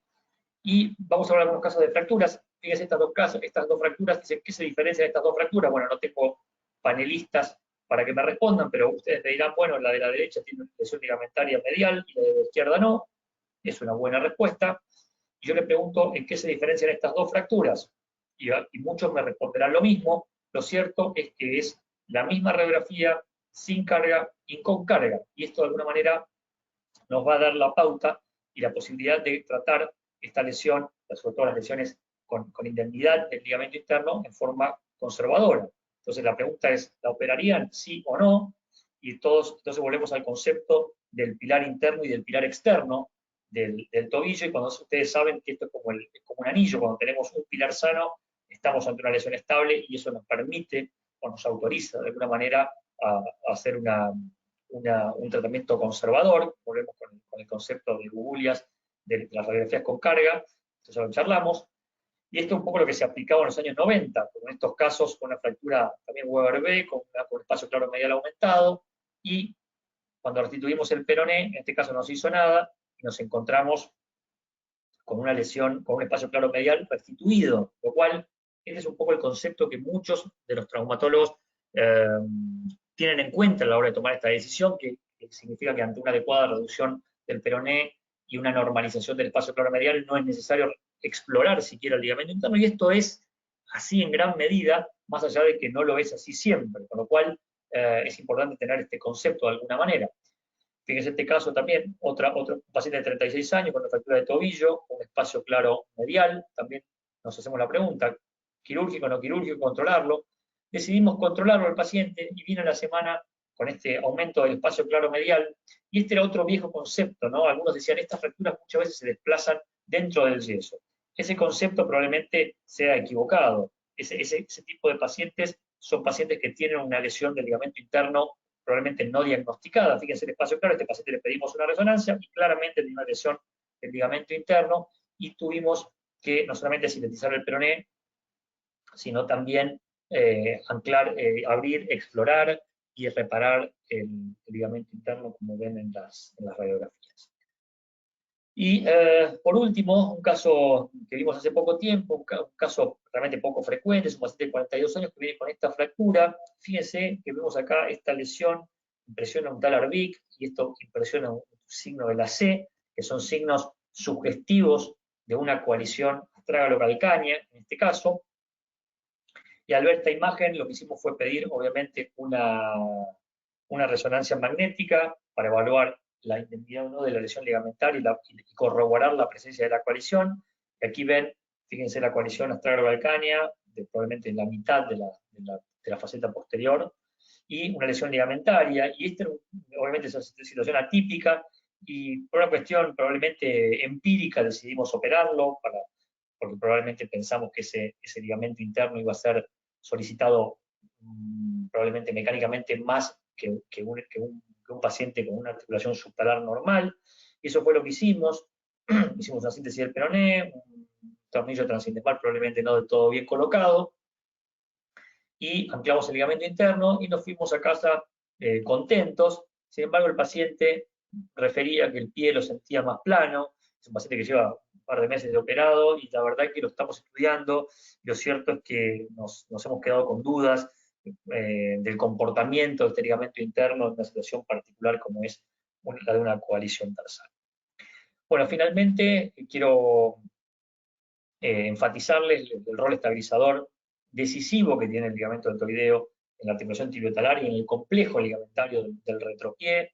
[SPEAKER 4] Y vamos a hablar de algunos casos de fracturas. Fíjense estas dos fracturas, ¿qué se diferencia de estas dos fracturas? Bueno, no tengo panelistas para que me respondan, pero ustedes me dirán, bueno, la de la derecha tiene una lesión ligamentaria medial y la de la izquierda no. Es una buena respuesta. Y yo le pregunto, ¿en qué se diferencian estas dos fracturas? Y muchos me responderán lo mismo. Lo cierto es que es la misma radiografía sin carga y con carga. Y esto de alguna manera nos va a dar la pauta y la posibilidad de tratar esta lesión, sobre todo las lesiones con indemnidad del ligamento interno, en forma conservadora. Entonces la pregunta es, ¿la operarían sí o no? Y entonces volvemos al concepto del pilar interno y del pilar externo del tobillo, y cuando ustedes saben que esto es como un anillo, cuando tenemos un pilar sano, estamos ante una lesión estable, y eso nos permite o nos autoriza de alguna manera a hacer un tratamiento conservador. Volvemos con el concepto de Gugulias, de las radiografías con carga, entonces lo charlamos, y esto es un poco lo que se aplicaba en los años 90, con estos casos con una fractura también WRB, con espacio claro medial aumentado, y cuando restituimos el peroné, en este caso no se hizo nada, y nos encontramos con una lesión, con un espacio claro medial restituido, lo cual este es un poco el concepto que muchos de los traumatólogos tienen en cuenta a la hora de tomar esta decisión, que significa que ante una adecuada reducción del peroné y una normalización del espacio claro medial no es necesario explorar siquiera el ligamento interno, y esto es así en gran medida, más allá de que no lo es así siempre, con lo cual es importante tener este concepto de alguna manera. Fíjense este caso también, otro paciente de 36 años con una fractura de tobillo, un espacio claro medial, también nos hacemos la pregunta, quirúrgico o no quirúrgico, controlarlo. Decidimos controlarlo al paciente y vino la semana con este aumento del espacio claro medial, y este era otro viejo concepto, ¿no? Algunos decían, estas fracturas muchas veces se desplazan dentro del yeso. Ese concepto probablemente sea equivocado. Ese tipo de pacientes son pacientes que tienen una lesión del ligamento interno probablemente no diagnosticada. Fíjense el espacio claro, a este paciente le pedimos una resonancia y claramente tiene una lesión del ligamento interno, y tuvimos que no solamente sintetizar el peroné, sino también anclar, abrir, explorar y reparar el ligamento interno, como ven en las radiografías. Y por último, un caso que vimos hace poco tiempo, un caso realmente poco frecuente, es un paciente de 42 años que viene con esta fractura. Fíjense que vemos acá esta lesión, impresiona un talar Vic, y esto impresiona un signo de la C, que son signos sugestivos de una coalición astragalo-calcánea, en este caso. Y al ver esta imagen, lo que hicimos fue pedir, obviamente, una resonancia magnética para evaluar la indemnidad o no de la lesión ligamentaria y corroborar la presencia de la coalición. Y aquí ven, fíjense la coalición astragalo-calcánea, probablemente en la mitad de la faceta posterior, y una lesión ligamentaria. Y esta, obviamente, es una situación atípica, y por una cuestión probablemente empírica decidimos operarlo, porque probablemente pensamos que ese ligamento interno iba a ser solicitado probablemente mecánicamente más que un paciente con una articulación subtalar normal. Y eso fue lo que hicimos. Hicimos una síntesis del peroné, un tornillo transindesmal probablemente no del todo bien colocado, y anclamos el ligamento interno y nos fuimos a casa contentos. Sin embargo, el paciente refería que el pie lo sentía más plano. Es un paciente que lleva un par de meses de operado, y la verdad que lo estamos estudiando. Lo cierto es que nos hemos quedado con dudas del comportamiento de este ligamento interno en una situación particular como es la de una coalición tarsal. Bueno, finalmente quiero enfatizarles el rol estabilizador decisivo que tiene el ligamento deltoideo en la articulación tibiotalaria y en el complejo ligamentario del retropié.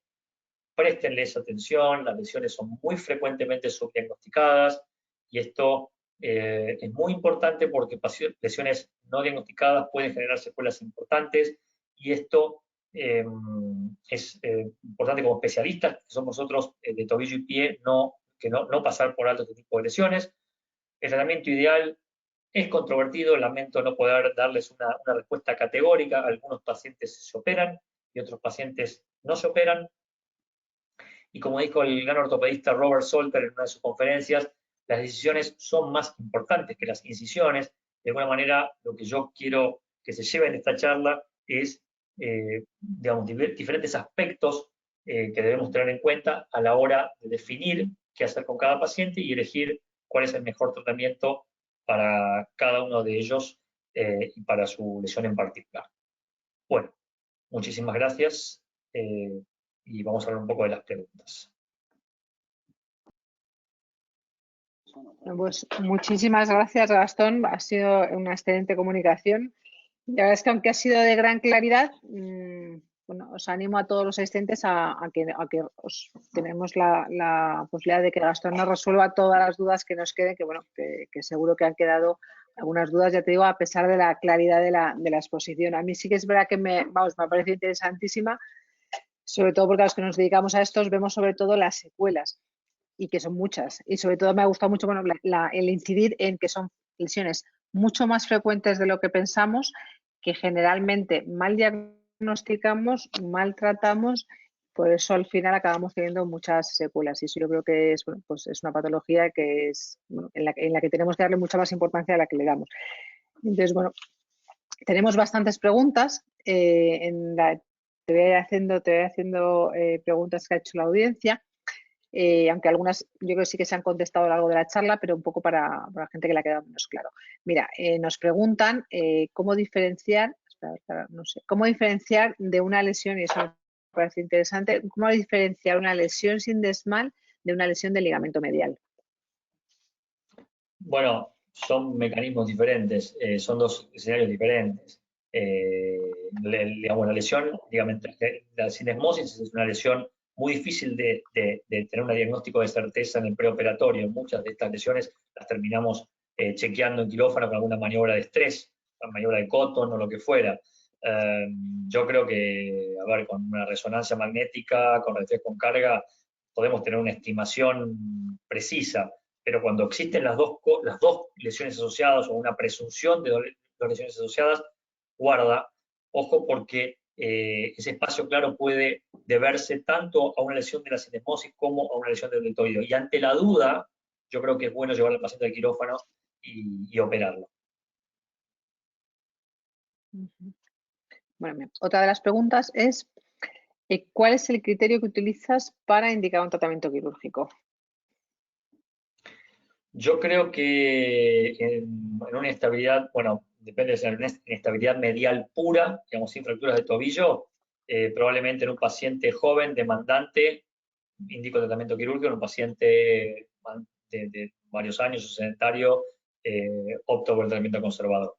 [SPEAKER 4] Préstenles atención, las lesiones son muy frecuentemente subdiagnosticadas, y esto es muy importante porque lesiones no diagnosticadas pueden generar secuelas importantes, y esto es importante como especialistas, que somos nosotros de tobillo y pie, no pasar por alto este tipo de lesiones. El tratamiento ideal es controvertido, lamento no poder darles una respuesta categórica. Algunos pacientes se operan y otros pacientes no se operan. Y como dijo el gran ortopedista Robert Salter en una de sus conferencias, las decisiones son más importantes que las incisiones. De alguna manera, lo que yo quiero que se lleven de esta charla es, digamos, diferentes aspectos que debemos tener en cuenta a la hora de definir qué hacer con cada paciente y elegir cuál es el mejor tratamiento para cada uno de ellos y para su lesión en particular. Bueno, muchísimas gracias. Y vamos a hablar un poco de las preguntas.
[SPEAKER 3] Pues muchísimas gracias, Gastón. Ha sido una excelente comunicación. La verdad es que aunque ha sido de gran claridad, bueno, os animo a todos los asistentes a que tenemos la posibilidad de que Gastón nos resuelva todas las dudas que nos queden, que bueno, que seguro que han quedado algunas dudas, ya te digo, a pesar de la claridad de la exposición. A mí sí que es verdad que me ha parecido interesantísima, sobre todo porque a los que nos dedicamos a estos vemos sobre todo las secuelas, y que son muchas. Y sobre todo me ha gustado mucho el incidir en que son lesiones mucho más frecuentes de lo que pensamos, que generalmente mal diagnosticamos, mal tratamos, por eso al final acabamos teniendo muchas secuelas. Y eso yo creo que es, bueno, pues es una patología que es, bueno, en la que tenemos que darle mucha más importancia a la que le damos. Entonces, bueno, tenemos bastantes preguntas. Te voy haciendo preguntas que ha hecho la audiencia. Aunque algunas yo creo que sí que se han contestado a lo largo de la charla, pero un poco para la gente que le ha quedado menos claro. Mira, nos preguntan cómo diferenciar, claro, no sé. ¿Cómo diferenciar de una lesión, y eso me parece interesante, cómo diferenciar una lesión sin desmal de una lesión del ligamento medial?
[SPEAKER 4] Bueno, son mecanismos diferentes, son dos escenarios diferentes. Digamos, la lesión ligamentar, la sinesmosis es una lesión muy difícil de tener un diagnóstico de certeza en el preoperatorio. Muchas de estas lesiones las terminamos chequeando en quirófano con alguna maniobra de estrés, una maniobra de Cotton o lo que fuera. Yo creo que, a ver, con una resonancia magnética, con reflejo con carga, podemos tener una estimación precisa, pero cuando existen las dos lesiones asociadas o una presunción de dos lesiones asociadas, guarda, ojo, porque ese espacio claro puede deberse tanto a una lesión de la sinesmosis como a una lesión del deltoideo. Y ante la duda, yo creo que es bueno llevar al paciente al quirófano y operarlo.
[SPEAKER 3] Bueno, bien. Otra de las preguntas es, ¿cuál es el criterio que utilizas para indicar un tratamiento quirúrgico?
[SPEAKER 4] Yo creo que en una inestabilidad, bueno, depende de si es una inestabilidad medial pura, digamos, sin fracturas de tobillo, probablemente en un paciente joven, demandante, indico tratamiento quirúrgico, en un paciente de varios años o sedentario, opto por el tratamiento conservador.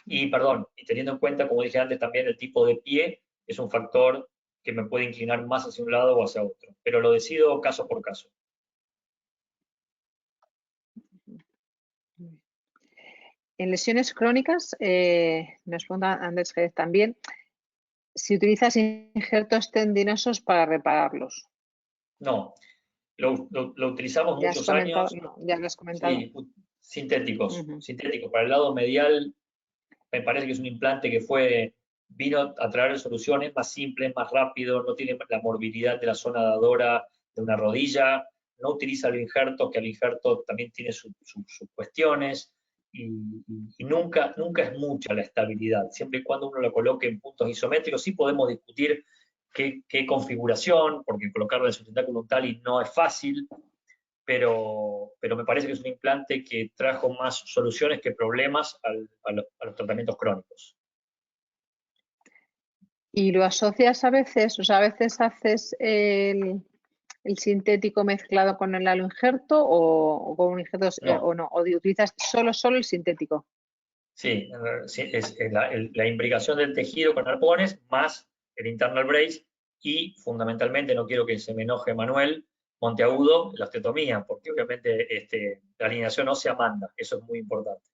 [SPEAKER 4] Y, perdón, y teniendo en cuenta, como dije antes, también el tipo de pie es un factor que me puede inclinar más hacia un lado o hacia otro, pero lo decido caso por caso.
[SPEAKER 3] En lesiones crónicas, nos pregunta Andrés Jerez también, si utilizas injertos tendinosos para repararlos.
[SPEAKER 4] No, lo utilizamos
[SPEAKER 3] Ya has
[SPEAKER 4] muchos
[SPEAKER 3] comentado,
[SPEAKER 4] años,
[SPEAKER 3] no, ya lo has comentado.
[SPEAKER 4] sí, sintéticos. Sintéticos. Para el lado medial, me parece que es un implante que vino a traer soluciones más simples, más rápido, no tiene la morbilidad de la zona dadora de una rodilla, no utiliza el injerto, que el injerto también tiene sus cuestiones, y nunca es mucha la estabilidad. Siempre y cuando uno lo coloque en puntos isométricos, sí podemos discutir qué configuración, porque colocarlo en el sustentáculo tali no es fácil, pero me parece que es un implante que trajo más soluciones que problemas a los tratamientos crónicos.
[SPEAKER 3] ¿Y lo asocias a veces? O sea, a veces haces el sintético mezclado con el aloinjerto o con un injerto
[SPEAKER 4] No.
[SPEAKER 3] o no, o utilizas solo el sintético.
[SPEAKER 4] Sí, es la imbricación del tejido con arpones más el internal brace y fundamentalmente, no quiero que se me enoje Manuel, monteagudo, la osteotomía, porque obviamente la alineación ósea manda, eso es muy importante.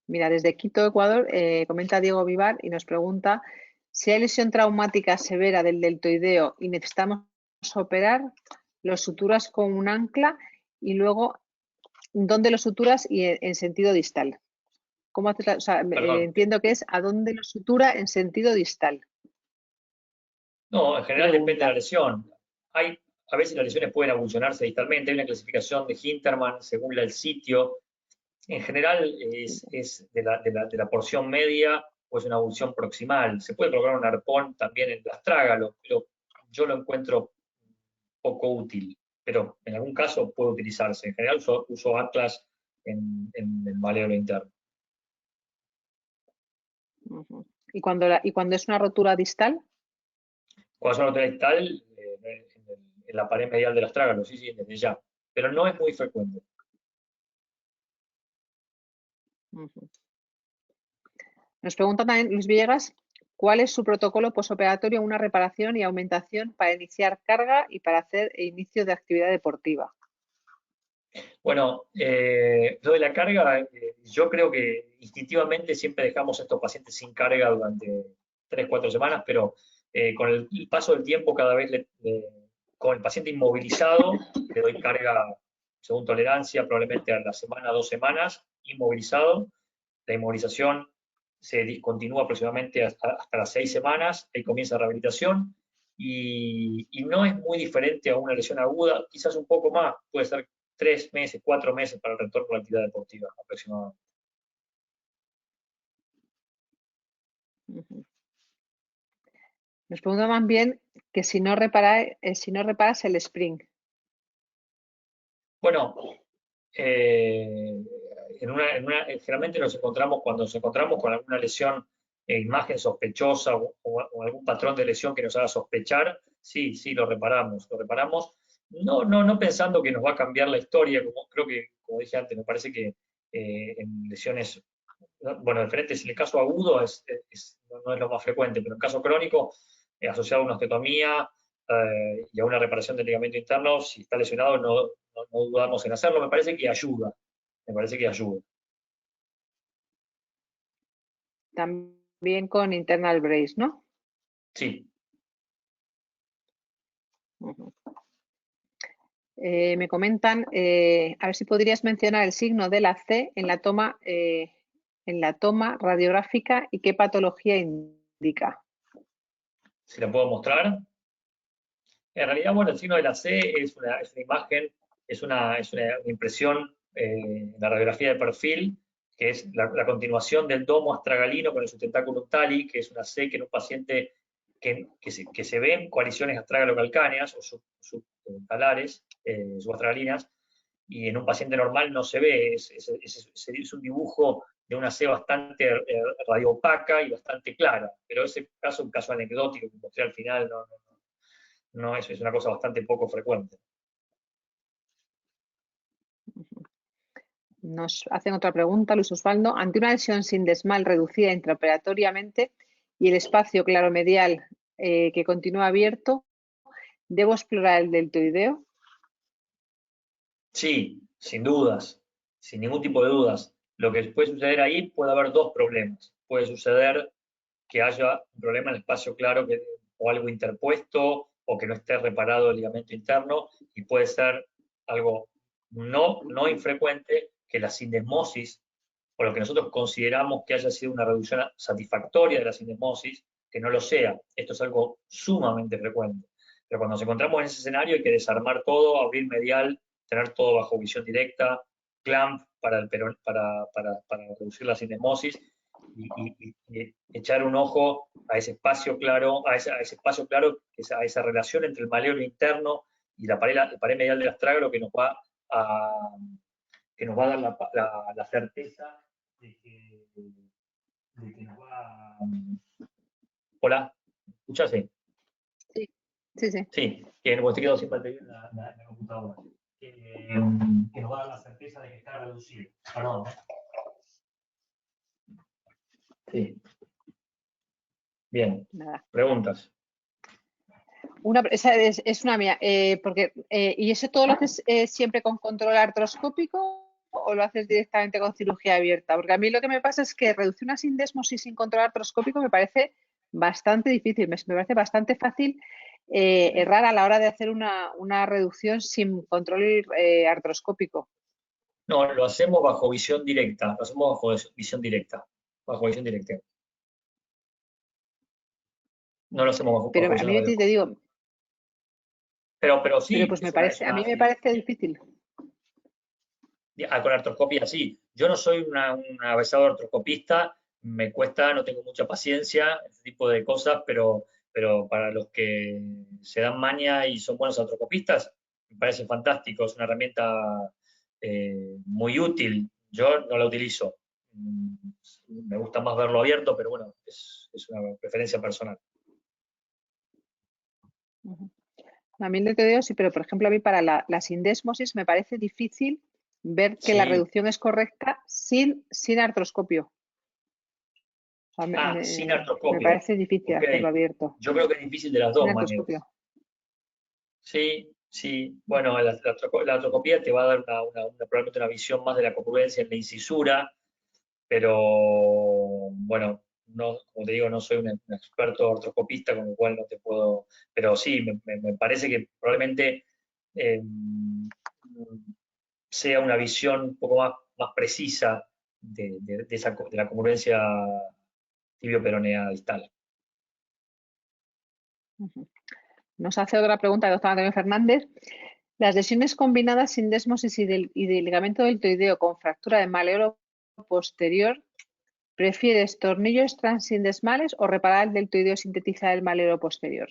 [SPEAKER 3] Mira, desde Quito, Ecuador, comenta Diego Vivar y nos pregunta si hay lesión traumática severa del deltoideo y necesitamos operar, ¿lo suturas con un ancla? Y luego, ¿dónde lo suturas y en sentido distal? ¿Cómo haces o sea, entiendo que es a dónde lo sutura en sentido distal.
[SPEAKER 4] No, en general
[SPEAKER 3] Pregunta.
[SPEAKER 4] depende de la lesión. A veces las lesiones pueden avulsionarse distalmente, hay una clasificación de Hinterman según el sitio. En general es de la porción media o es una avulsión proximal. Se puede colocar un arpón también en el astrágalo, pero yo lo encuentro poco útil. Pero en algún caso puede utilizarse. En general uso anclas en el maléolo interno.
[SPEAKER 3] ¿Y cuando es una rotura distal?
[SPEAKER 4] Cuando es una rotura distal, en la pared medial del astrágalo, sí, desde ya. Pero no es muy frecuente.
[SPEAKER 3] Nos pregunta también Luis Villegas, ¿cuál es su protocolo posoperatorio en una reparación y aumentación para iniciar carga y para hacer inicio de actividad deportiva?
[SPEAKER 4] Bueno, lo de la carga, yo creo que instintivamente siempre dejamos a estos pacientes sin carga durante 3-4 semanas, pero con el paso del tiempo cada vez con el paciente inmovilizado le doy carga según tolerancia, probablemente a la semana, 2 semanas, inmovilizado. La inmovilización se discontinúa aproximadamente hasta las 6 semanas, ahí comienza la rehabilitación y no es muy diferente a una lesión aguda, quizás un poco más, puede ser 3 meses, 4 meses para el retorno a la actividad deportiva aproximadamente.
[SPEAKER 3] Nos preguntan bien que si no reparas el spring.
[SPEAKER 4] Bueno, Generalmente cuando nos encontramos con alguna lesión, imagen sospechosa o algún patrón de lesión que nos haga sospechar, sí, lo reparamos. No pensando que nos va a cambiar la historia, como dije antes, me parece que en lesiones, bueno, diferentes, en el caso agudo no es lo más frecuente, pero en caso crónico, asociado a una osteotomía y a una reparación del ligamento interno, si está lesionado no dudamos en hacerlo, me parece que ayuda.
[SPEAKER 3] También con internal brace, ¿no?
[SPEAKER 4] Sí.
[SPEAKER 3] Me comentan, a ver si podrías mencionar el signo de la C en la toma radiográfica y qué patología indica.
[SPEAKER 4] ¿Se la puedo mostrar? En realidad, bueno, el signo de la C es una imagen, es una impresión en la radiografía de perfil, que es la continuación del domo astragalino con el sustentáculo tali, que es una C que en un paciente que se ve en coaliciones astragalo-calcáneas o subtalares, subastragalinas, y en un paciente normal no se ve, es un dibujo de una C bastante radioopaca y bastante clara, pero ese caso es un caso anecdótico que mostré al final, no es una cosa bastante poco frecuente.
[SPEAKER 3] Nos hacen otra pregunta, Luis Osvaldo. Ante una lesión sindesmal reducida intraoperatoriamente y el espacio claromedial que continúa abierto, ¿debo explorar el deltoideo?
[SPEAKER 4] Sí, sin dudas, sin ningún tipo de dudas. Lo que puede suceder ahí, puede haber dos problemas. Puede suceder que haya un problema en el espacio claro o algo interpuesto o que no esté reparado el ligamento interno, y puede ser algo no infrecuente que la sindesmosis, o lo que nosotros consideramos que haya sido una reducción satisfactoria de la sindesmosis, que no lo sea. Esto es algo sumamente frecuente. Pero cuando nos encontramos en ese escenario hay que desarmar todo, abrir medial, tener todo bajo visión directa, clamp para reducir la sindesmosis y echar un ojo a ese espacio claro, a ese espacio claro, a esa relación entre el maléolo interno y la pared medial del astrágalo que nos va a dar la certeza de que nos va a... Hola, ¿escuchás? Sí. Sí, que no te quedo sin batería en la computadora. Que nos va a dar la certeza de que está reducido. Perdón. Sí. Bien.
[SPEAKER 3] Nada.
[SPEAKER 4] Preguntas.
[SPEAKER 3] Esa es una mía. ¿Y eso todo lo haces siempre con control artroscópico o lo haces directamente con cirugía abierta? Porque a mí lo que me pasa es que reducir una sindesmosis sin control artroscópico me parece bastante difícil. Me parece bastante fácil errar a la hora de hacer una reducción sin control artroscópico.
[SPEAKER 4] No, lo hacemos bajo visión directa. No lo hacemos bajo
[SPEAKER 3] Pero a
[SPEAKER 4] visión
[SPEAKER 3] mí te digo.
[SPEAKER 4] Pero sí.
[SPEAKER 3] Pero pues a mí me parece difícil.
[SPEAKER 4] Con artroscopía sí. Yo no soy un avesado artroscopista, me cuesta, no tengo mucha paciencia, ese tipo de cosas, pero para los que se dan maña y son buenos artroscopistas, me parece fantástico, es una herramienta muy útil. Yo no la utilizo. Me gusta más verlo abierto, pero bueno, es una preferencia personal.
[SPEAKER 3] A mí el deltoideo sí, pero por ejemplo a mí para la sindesmosis me parece difícil ver que la reducción es correcta sin artroscopio.
[SPEAKER 4] Sin artroscopio.
[SPEAKER 3] Me parece difícil hacerlo abierto.
[SPEAKER 4] Yo creo que es difícil de las dos maneras. Sí. Bueno, la artroscopía te va a dar probablemente una visión más de la congruencia en la incisura, pero bueno, como te digo, no soy un experto artroscopista, con lo cual no te puedo... Pero sí, me parece que probablemente sea una visión un poco más precisa de la congruencia tibio-peronea distal.
[SPEAKER 3] Nos hace otra pregunta el doctor Antonio Fernández. Las lesiones combinadas sindesmosis y de ligamento deltoideo con fractura de maléolo posterior, ¿prefieres tornillos transindesmales o reparar el deltoideo sintetizado del maléolo posterior?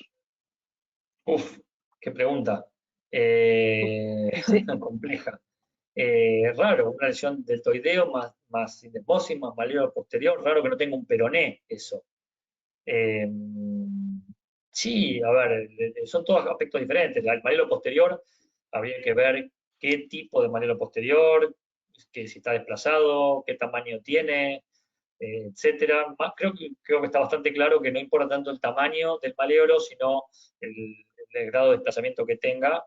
[SPEAKER 4] Uf, qué pregunta.
[SPEAKER 3] Sí.
[SPEAKER 4] Compleja. raro, una lesión deltoideo más sindesmosis, más malleolo posterior, raro que no tenga un peroné eso. Sí, a ver, son todos aspectos diferentes. El malleolo posterior, habría que ver qué tipo de malleolo posterior, que si está desplazado, qué tamaño tiene, etcétera. Creo que está bastante claro que no importa tanto el tamaño del malleolo, sino el grado de desplazamiento que tenga.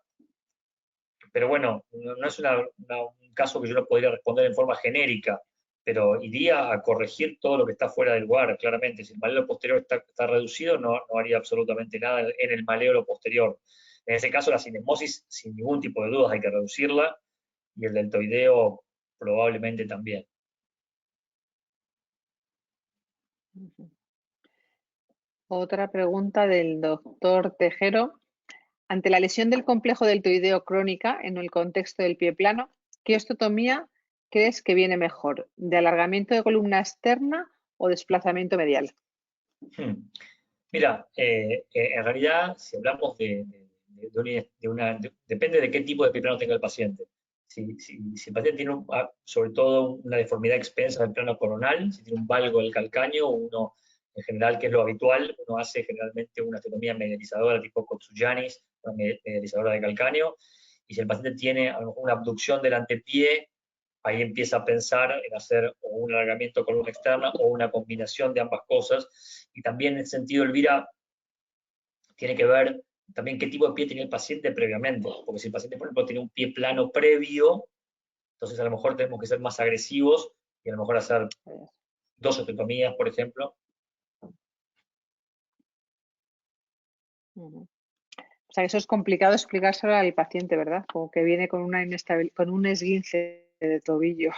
[SPEAKER 4] Pero bueno, no es un caso que yo no podría responder en forma genérica, pero iría a corregir todo lo que está fuera del lugar, claramente. Si el malleolo posterior está reducido, no haría absolutamente nada en el malleolo posterior. En ese caso, la sindesmosis, sin ningún tipo de dudas, hay que reducirla, y el deltoideo probablemente también.
[SPEAKER 3] Otra pregunta del doctor Tejero. Ante la lesión del complejo deltoideo crónica en el contexto del pie plano, ¿qué osteotomía crees que viene mejor? ¿De alargamiento de columna externa o desplazamiento medial?
[SPEAKER 4] Mira, en realidad, si hablamos depende de qué tipo de pie plano tenga el paciente. Si el paciente tiene sobre todo una deformidad expensa del plano coronal, si tiene un valgo del calcáneo, uno en general, que es lo habitual, uno hace generalmente una osteotomía medializadora tipo Kotsuyanis, una medializadora de calcáneo, y si el paciente tiene a lo mejor una abducción del antepié, ahí empieza a pensar en hacer o un alargamiento de columna externa o una combinación de ambas cosas. Y también en ese sentido, Elvira, tiene que ver también qué tipo de pie tenía el paciente previamente, porque si el paciente, por ejemplo, tiene un pie plano previo, entonces a lo mejor tenemos que ser más agresivos y a lo mejor hacer 2 osteotomías, por ejemplo.
[SPEAKER 3] O sea, eso es complicado explicárselo al paciente, ¿verdad? Como que viene con con un esguince de tobillo.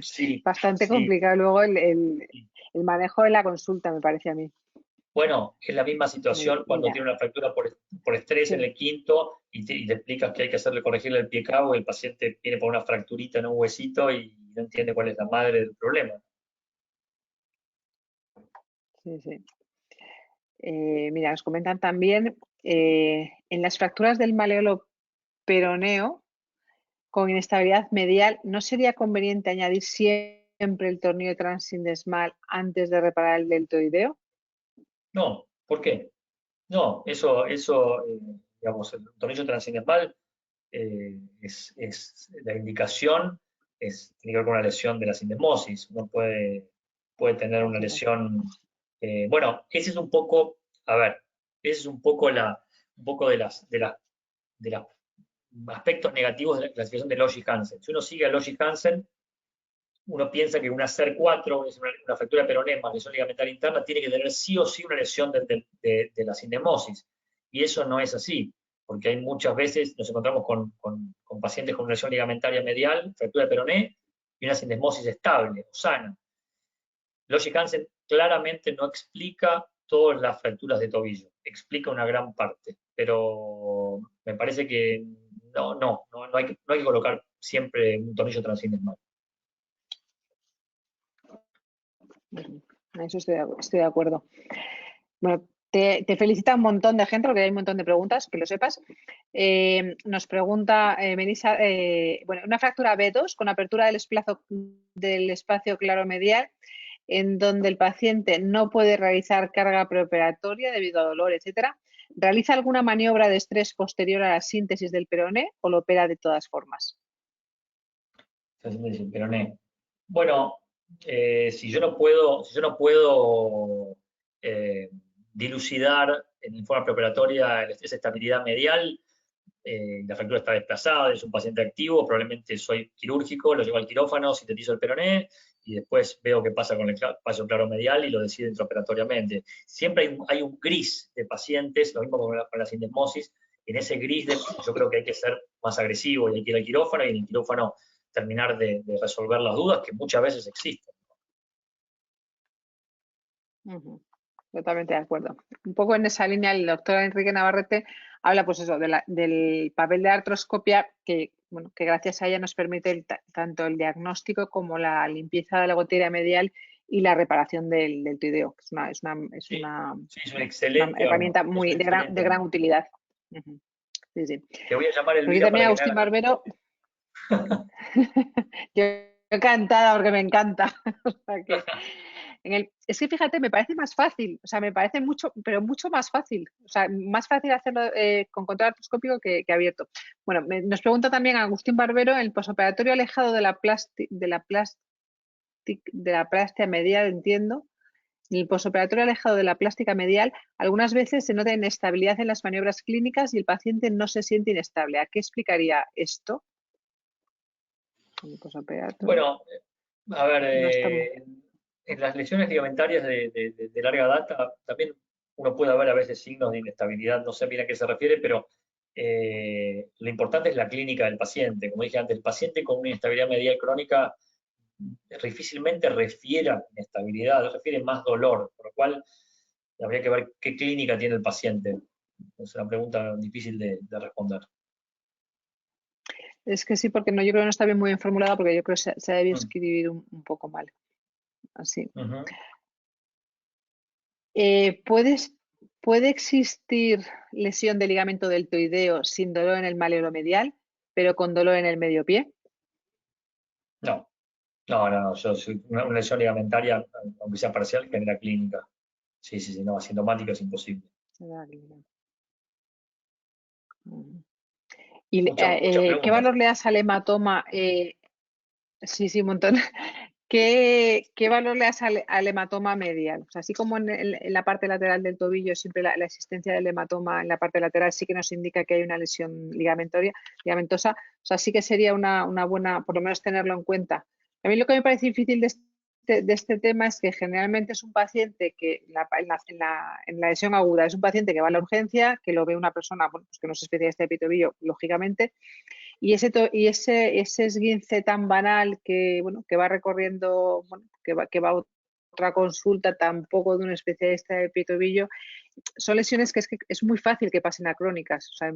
[SPEAKER 4] Sí,
[SPEAKER 3] Bastante
[SPEAKER 4] sí.
[SPEAKER 3] complicado luego el manejo de la consulta, me parece a mí.
[SPEAKER 4] Bueno, es la misma situación cuando tiene una fractura por estrés
[SPEAKER 3] Sí.
[SPEAKER 4] en el quinto y le explicas que hay que corregirle el pie cabo y el paciente viene por una fracturita en un huesito y no entiende cuál es la madre del problema.
[SPEAKER 3] Sí. Mira, nos comentan también en las fracturas del malleolo peroneo con inestabilidad medial, ¿no sería conveniente añadir siempre el tornillo transindesmal antes de reparar el deltoideo?
[SPEAKER 4] No, ¿por qué? No, digamos, el tornillo transindesmal es la indicación, tiene que ver con una lesión de la sindesmosis. Uno puede tener una lesión. Bueno, ese es un poco, a ver, ese es un poco de los aspectos negativos de la clasificación de Logic Hansen. Si uno sigue a Logic Hansen, uno piensa que una CER4, es una fractura peroné más lesión ligamentaria interna, tiene que tener sí o sí una lesión de la sindesmosis. Y eso no es así, porque hay muchas veces nos encontramos con pacientes con una lesión ligamentaria medial, fractura de peroné, y una sindesmosis estable o sana. Logic Hansen claramente no explica todas las fracturas de tobillo, explica una gran parte, pero me parece que no hay que colocar siempre un tornillo transindesmal.
[SPEAKER 3] Eso estoy de acuerdo. Bueno, te felicita un montón de gente porque hay un montón de preguntas, que lo sepas. Nos pregunta Melissa, bueno, una fractura B2 con apertura del espacio claromedial en donde el paciente no puede realizar carga preoperatoria debido a dolor, etcétera. ¿Realiza alguna maniobra de estrés posterior a la síntesis del peroné o lo opera de todas formas?
[SPEAKER 4] El peroné. Bueno, si yo no puedo dilucidar en forma preoperatoria esa estabilidad medial, la fractura está desplazada, es un paciente activo, probablemente soy quirúrgico, lo llevo al quirófano, sintetizo el peroné y después veo qué pasa con el espacio claromedial y lo decido intraoperatoriamente. Siempre hay un gris de pacientes, lo mismo con la sindesmosis, en ese gris yo creo que hay que ser más agresivo y hay que ir al quirófano y en el quirófano terminar de resolver las dudas que muchas veces existen.
[SPEAKER 3] Totalmente de acuerdo. Un poco en esa línea, el doctor Enrique Navarrete habla, pues eso, del papel de artroscopia que gracias a ella nos permite tanto el diagnóstico como la limpieza de la gotera medial y la reparación del deltoideo, que es una herramienta de gran utilidad. Sí.
[SPEAKER 4] Te voy a llamar
[SPEAKER 3] Elvira. También Agustín Barbero. Yo encantada porque me encanta. O sea que es que fíjate, me parece más fácil, o sea, me parece mucho, pero mucho más fácil. O sea, más fácil hacerlo con control artroscópico que abierto. Bueno, nos pregunta también Agustín Barbero, el posoperatorio alejado de la plástica medial, entiendo. En el posoperatorio alejado de la plástica medial, algunas veces se nota inestabilidad en las maniobras clínicas y el paciente no se siente inestable. ¿A qué explicaría esto? El posoperatorio.
[SPEAKER 4] Bueno, a ver,
[SPEAKER 3] No estamos...
[SPEAKER 4] en las lesiones ligamentarias de larga data también uno puede ver a veces signos de inestabilidad, no sé bien a qué se refiere, pero lo importante es la clínica del paciente. Como dije antes, el paciente con una inestabilidad medial crónica difícilmente refiere a inestabilidad, refiere más dolor, por lo cual habría que ver qué clínica tiene el paciente. Es una pregunta difícil de responder.
[SPEAKER 3] Es que sí, porque no, yo creo que no está bien muy bien formulada, porque yo creo que se ha debido escribir un poco mal. Así. ¿Puede existir lesión de ligamento deltoideo sin dolor en el maleolomedial, pero con dolor en el medio pie?
[SPEAKER 4] No. No, una lesión ligamentaria, aunque sea parcial, genera clínica. Sí, no, asintomática es imposible.
[SPEAKER 3] ¿Y qué valor le das al hematoma? Sí, un montón. ¿Qué valor le das al hematoma medial? O sea, así como en la parte lateral del tobillo, siempre la existencia del hematoma en la parte lateral sí que nos indica que hay una lesión ligamentosa. O sea, sí que sería una buena, por lo menos tenerlo en cuenta. A mí lo que me parece difícil de este tema es que generalmente es un paciente que en la lesión aguda es un paciente que va a la urgencia, que lo ve una persona pues que no es especialista de tobillo, lógicamente, y ese esguince tan banal que va recorriendo, que va a otra consulta tampoco de un especialista de pie y tobillo, son lesiones que es muy fácil que pasen a crónicas. O sea,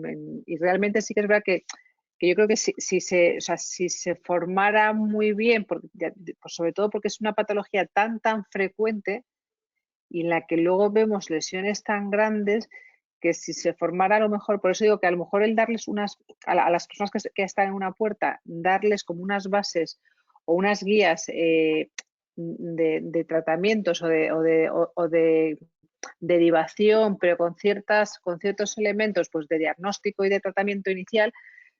[SPEAKER 3] y realmente sí que es verdad que yo creo que si se formara muy bien, pues sobre todo porque es una patología tan frecuente y en la que luego vemos lesiones tan grandes, que si se formara a lo mejor, por eso digo que a lo mejor el darles a las personas que están en una puerta, darles como unas bases o unas guías de tratamientos o de derivación, pero con ciertos elementos pues de diagnóstico y de tratamiento inicial.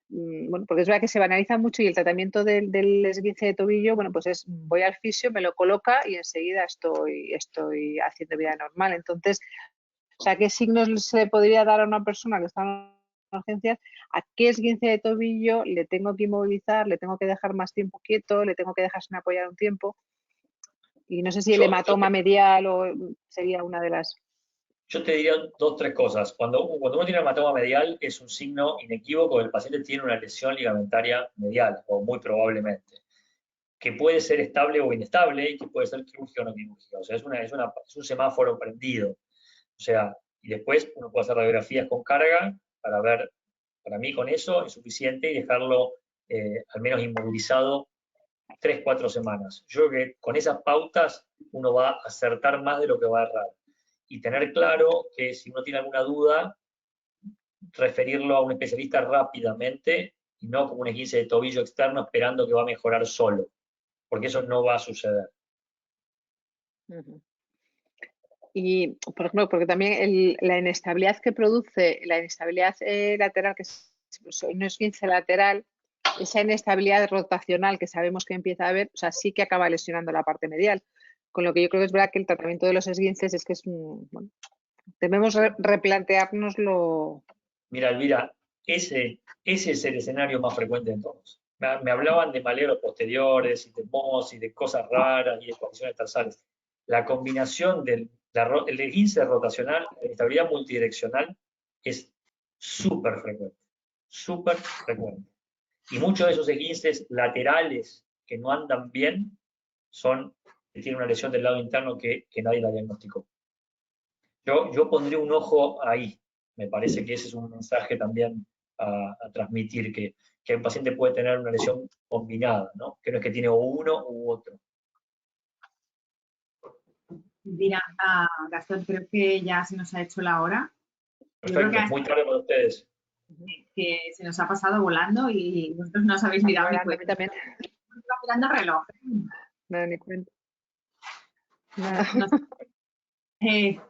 [SPEAKER 3] Bueno, porque es verdad que se banaliza mucho y el tratamiento del esguince de tobillo, bueno, pues voy al fisio, me lo coloca y enseguida estoy haciendo vida normal. Entonces, o sea, ¿qué signos se le podría dar a una persona que está en urgencias? ¿A qué esguince de tobillo le tengo que inmovilizar, le tengo que dejar más tiempo quieto, le tengo que dejar sin apoyar un tiempo? Y no sé si el hematoma medial sería una de las...
[SPEAKER 4] Yo te diría 2, 3 cosas. Cuando uno tiene hematoma medial, es un signo inequívoco que el paciente tiene una lesión ligamentaria medial, o muy probablemente, que puede ser estable o inestable y que puede ser quirúrgica o no quirúrgica. O sea, es un semáforo prendido. O sea, y después uno puede hacer radiografías con carga para ver, para mí con eso es suficiente y dejarlo al menos inmovilizado 3, 4 semanas. Yo creo que con esas pautas uno va a acertar más de lo que va a errar. Y tener claro que si uno tiene alguna duda, referirlo a un especialista rápidamente y no como un esguince de tobillo externo esperando que va a mejorar solo, porque eso no va a suceder.
[SPEAKER 3] Y, por ejemplo, porque también la inestabilidad que produce, la inestabilidad lateral, que es un esguince lateral, esa inestabilidad rotacional que sabemos que empieza a haber, o sea, sí que acaba lesionando la parte medial. Con lo que yo creo que es verdad que el tratamiento de los esguinces es que bueno, debemos replanteárnoslo.
[SPEAKER 4] Mira, Elvira, ese es el escenario más frecuente de todos. Me hablaban de maleros posteriores y de MOS y de cosas raras y de condiciones tarsales. La combinación del esguince rotacional, la estabilidad multidireccional, es súper frecuente. Súper frecuente. Y muchos de esos esguinces laterales que no andan bien que tienen una lesión del lado interno que nadie la diagnosticó. Yo pondría un ojo ahí. Me parece que ese es un mensaje también a transmitir, que un paciente puede tener una lesión combinada, ¿no? Que no es que tiene uno u otro.
[SPEAKER 1] Mira, Gastón, creo que ya se nos ha hecho la hora.
[SPEAKER 4] Perfecto, muy tarde para ustedes.
[SPEAKER 1] que se nos ha pasado volando y vosotros no os habéis ni dado ni cuenta.
[SPEAKER 3] También.
[SPEAKER 1] Estaba mirando el reloj.
[SPEAKER 3] No, ni cuenta.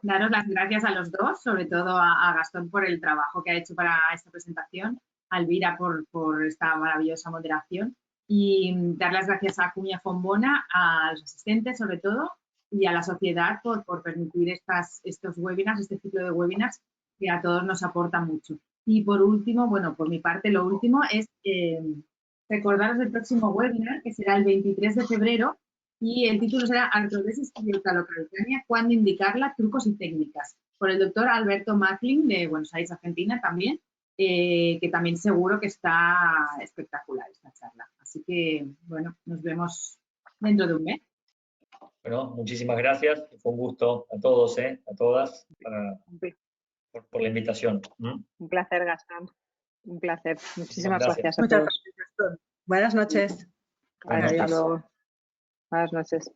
[SPEAKER 1] Daros las gracias a los dos, sobre todo a Gastón por el trabajo que ha hecho para esta presentación, a Elvira por esta maravillosa moderación y dar las gracias a Cuña Fombona, a los asistentes sobre todo y a la sociedad por permitir estos webinars, este ciclo de webinars que a todos nos aporta mucho. Y por último, bueno, por mi parte lo último es recordaros el próximo webinar que será el 23 de febrero y el título será Artrodesis ciliocalocalcánea, cuándo indicarla, trucos y técnicas, por el doctor Alberto Macklin de Buenos Aires, Argentina también, que también seguro que está espectacular esta charla. Así que, bueno, nos vemos dentro de un mes.
[SPEAKER 4] Bueno, muchísimas gracias. Fue un gusto a todos, a todas, por la invitación.
[SPEAKER 3] Un placer, Gastón. Un placer. Muchísimas gracias a
[SPEAKER 2] Muchas
[SPEAKER 3] todos.
[SPEAKER 2] gracias, Gastón. Buenas noches.
[SPEAKER 3] Hasta luego. Buenas noches.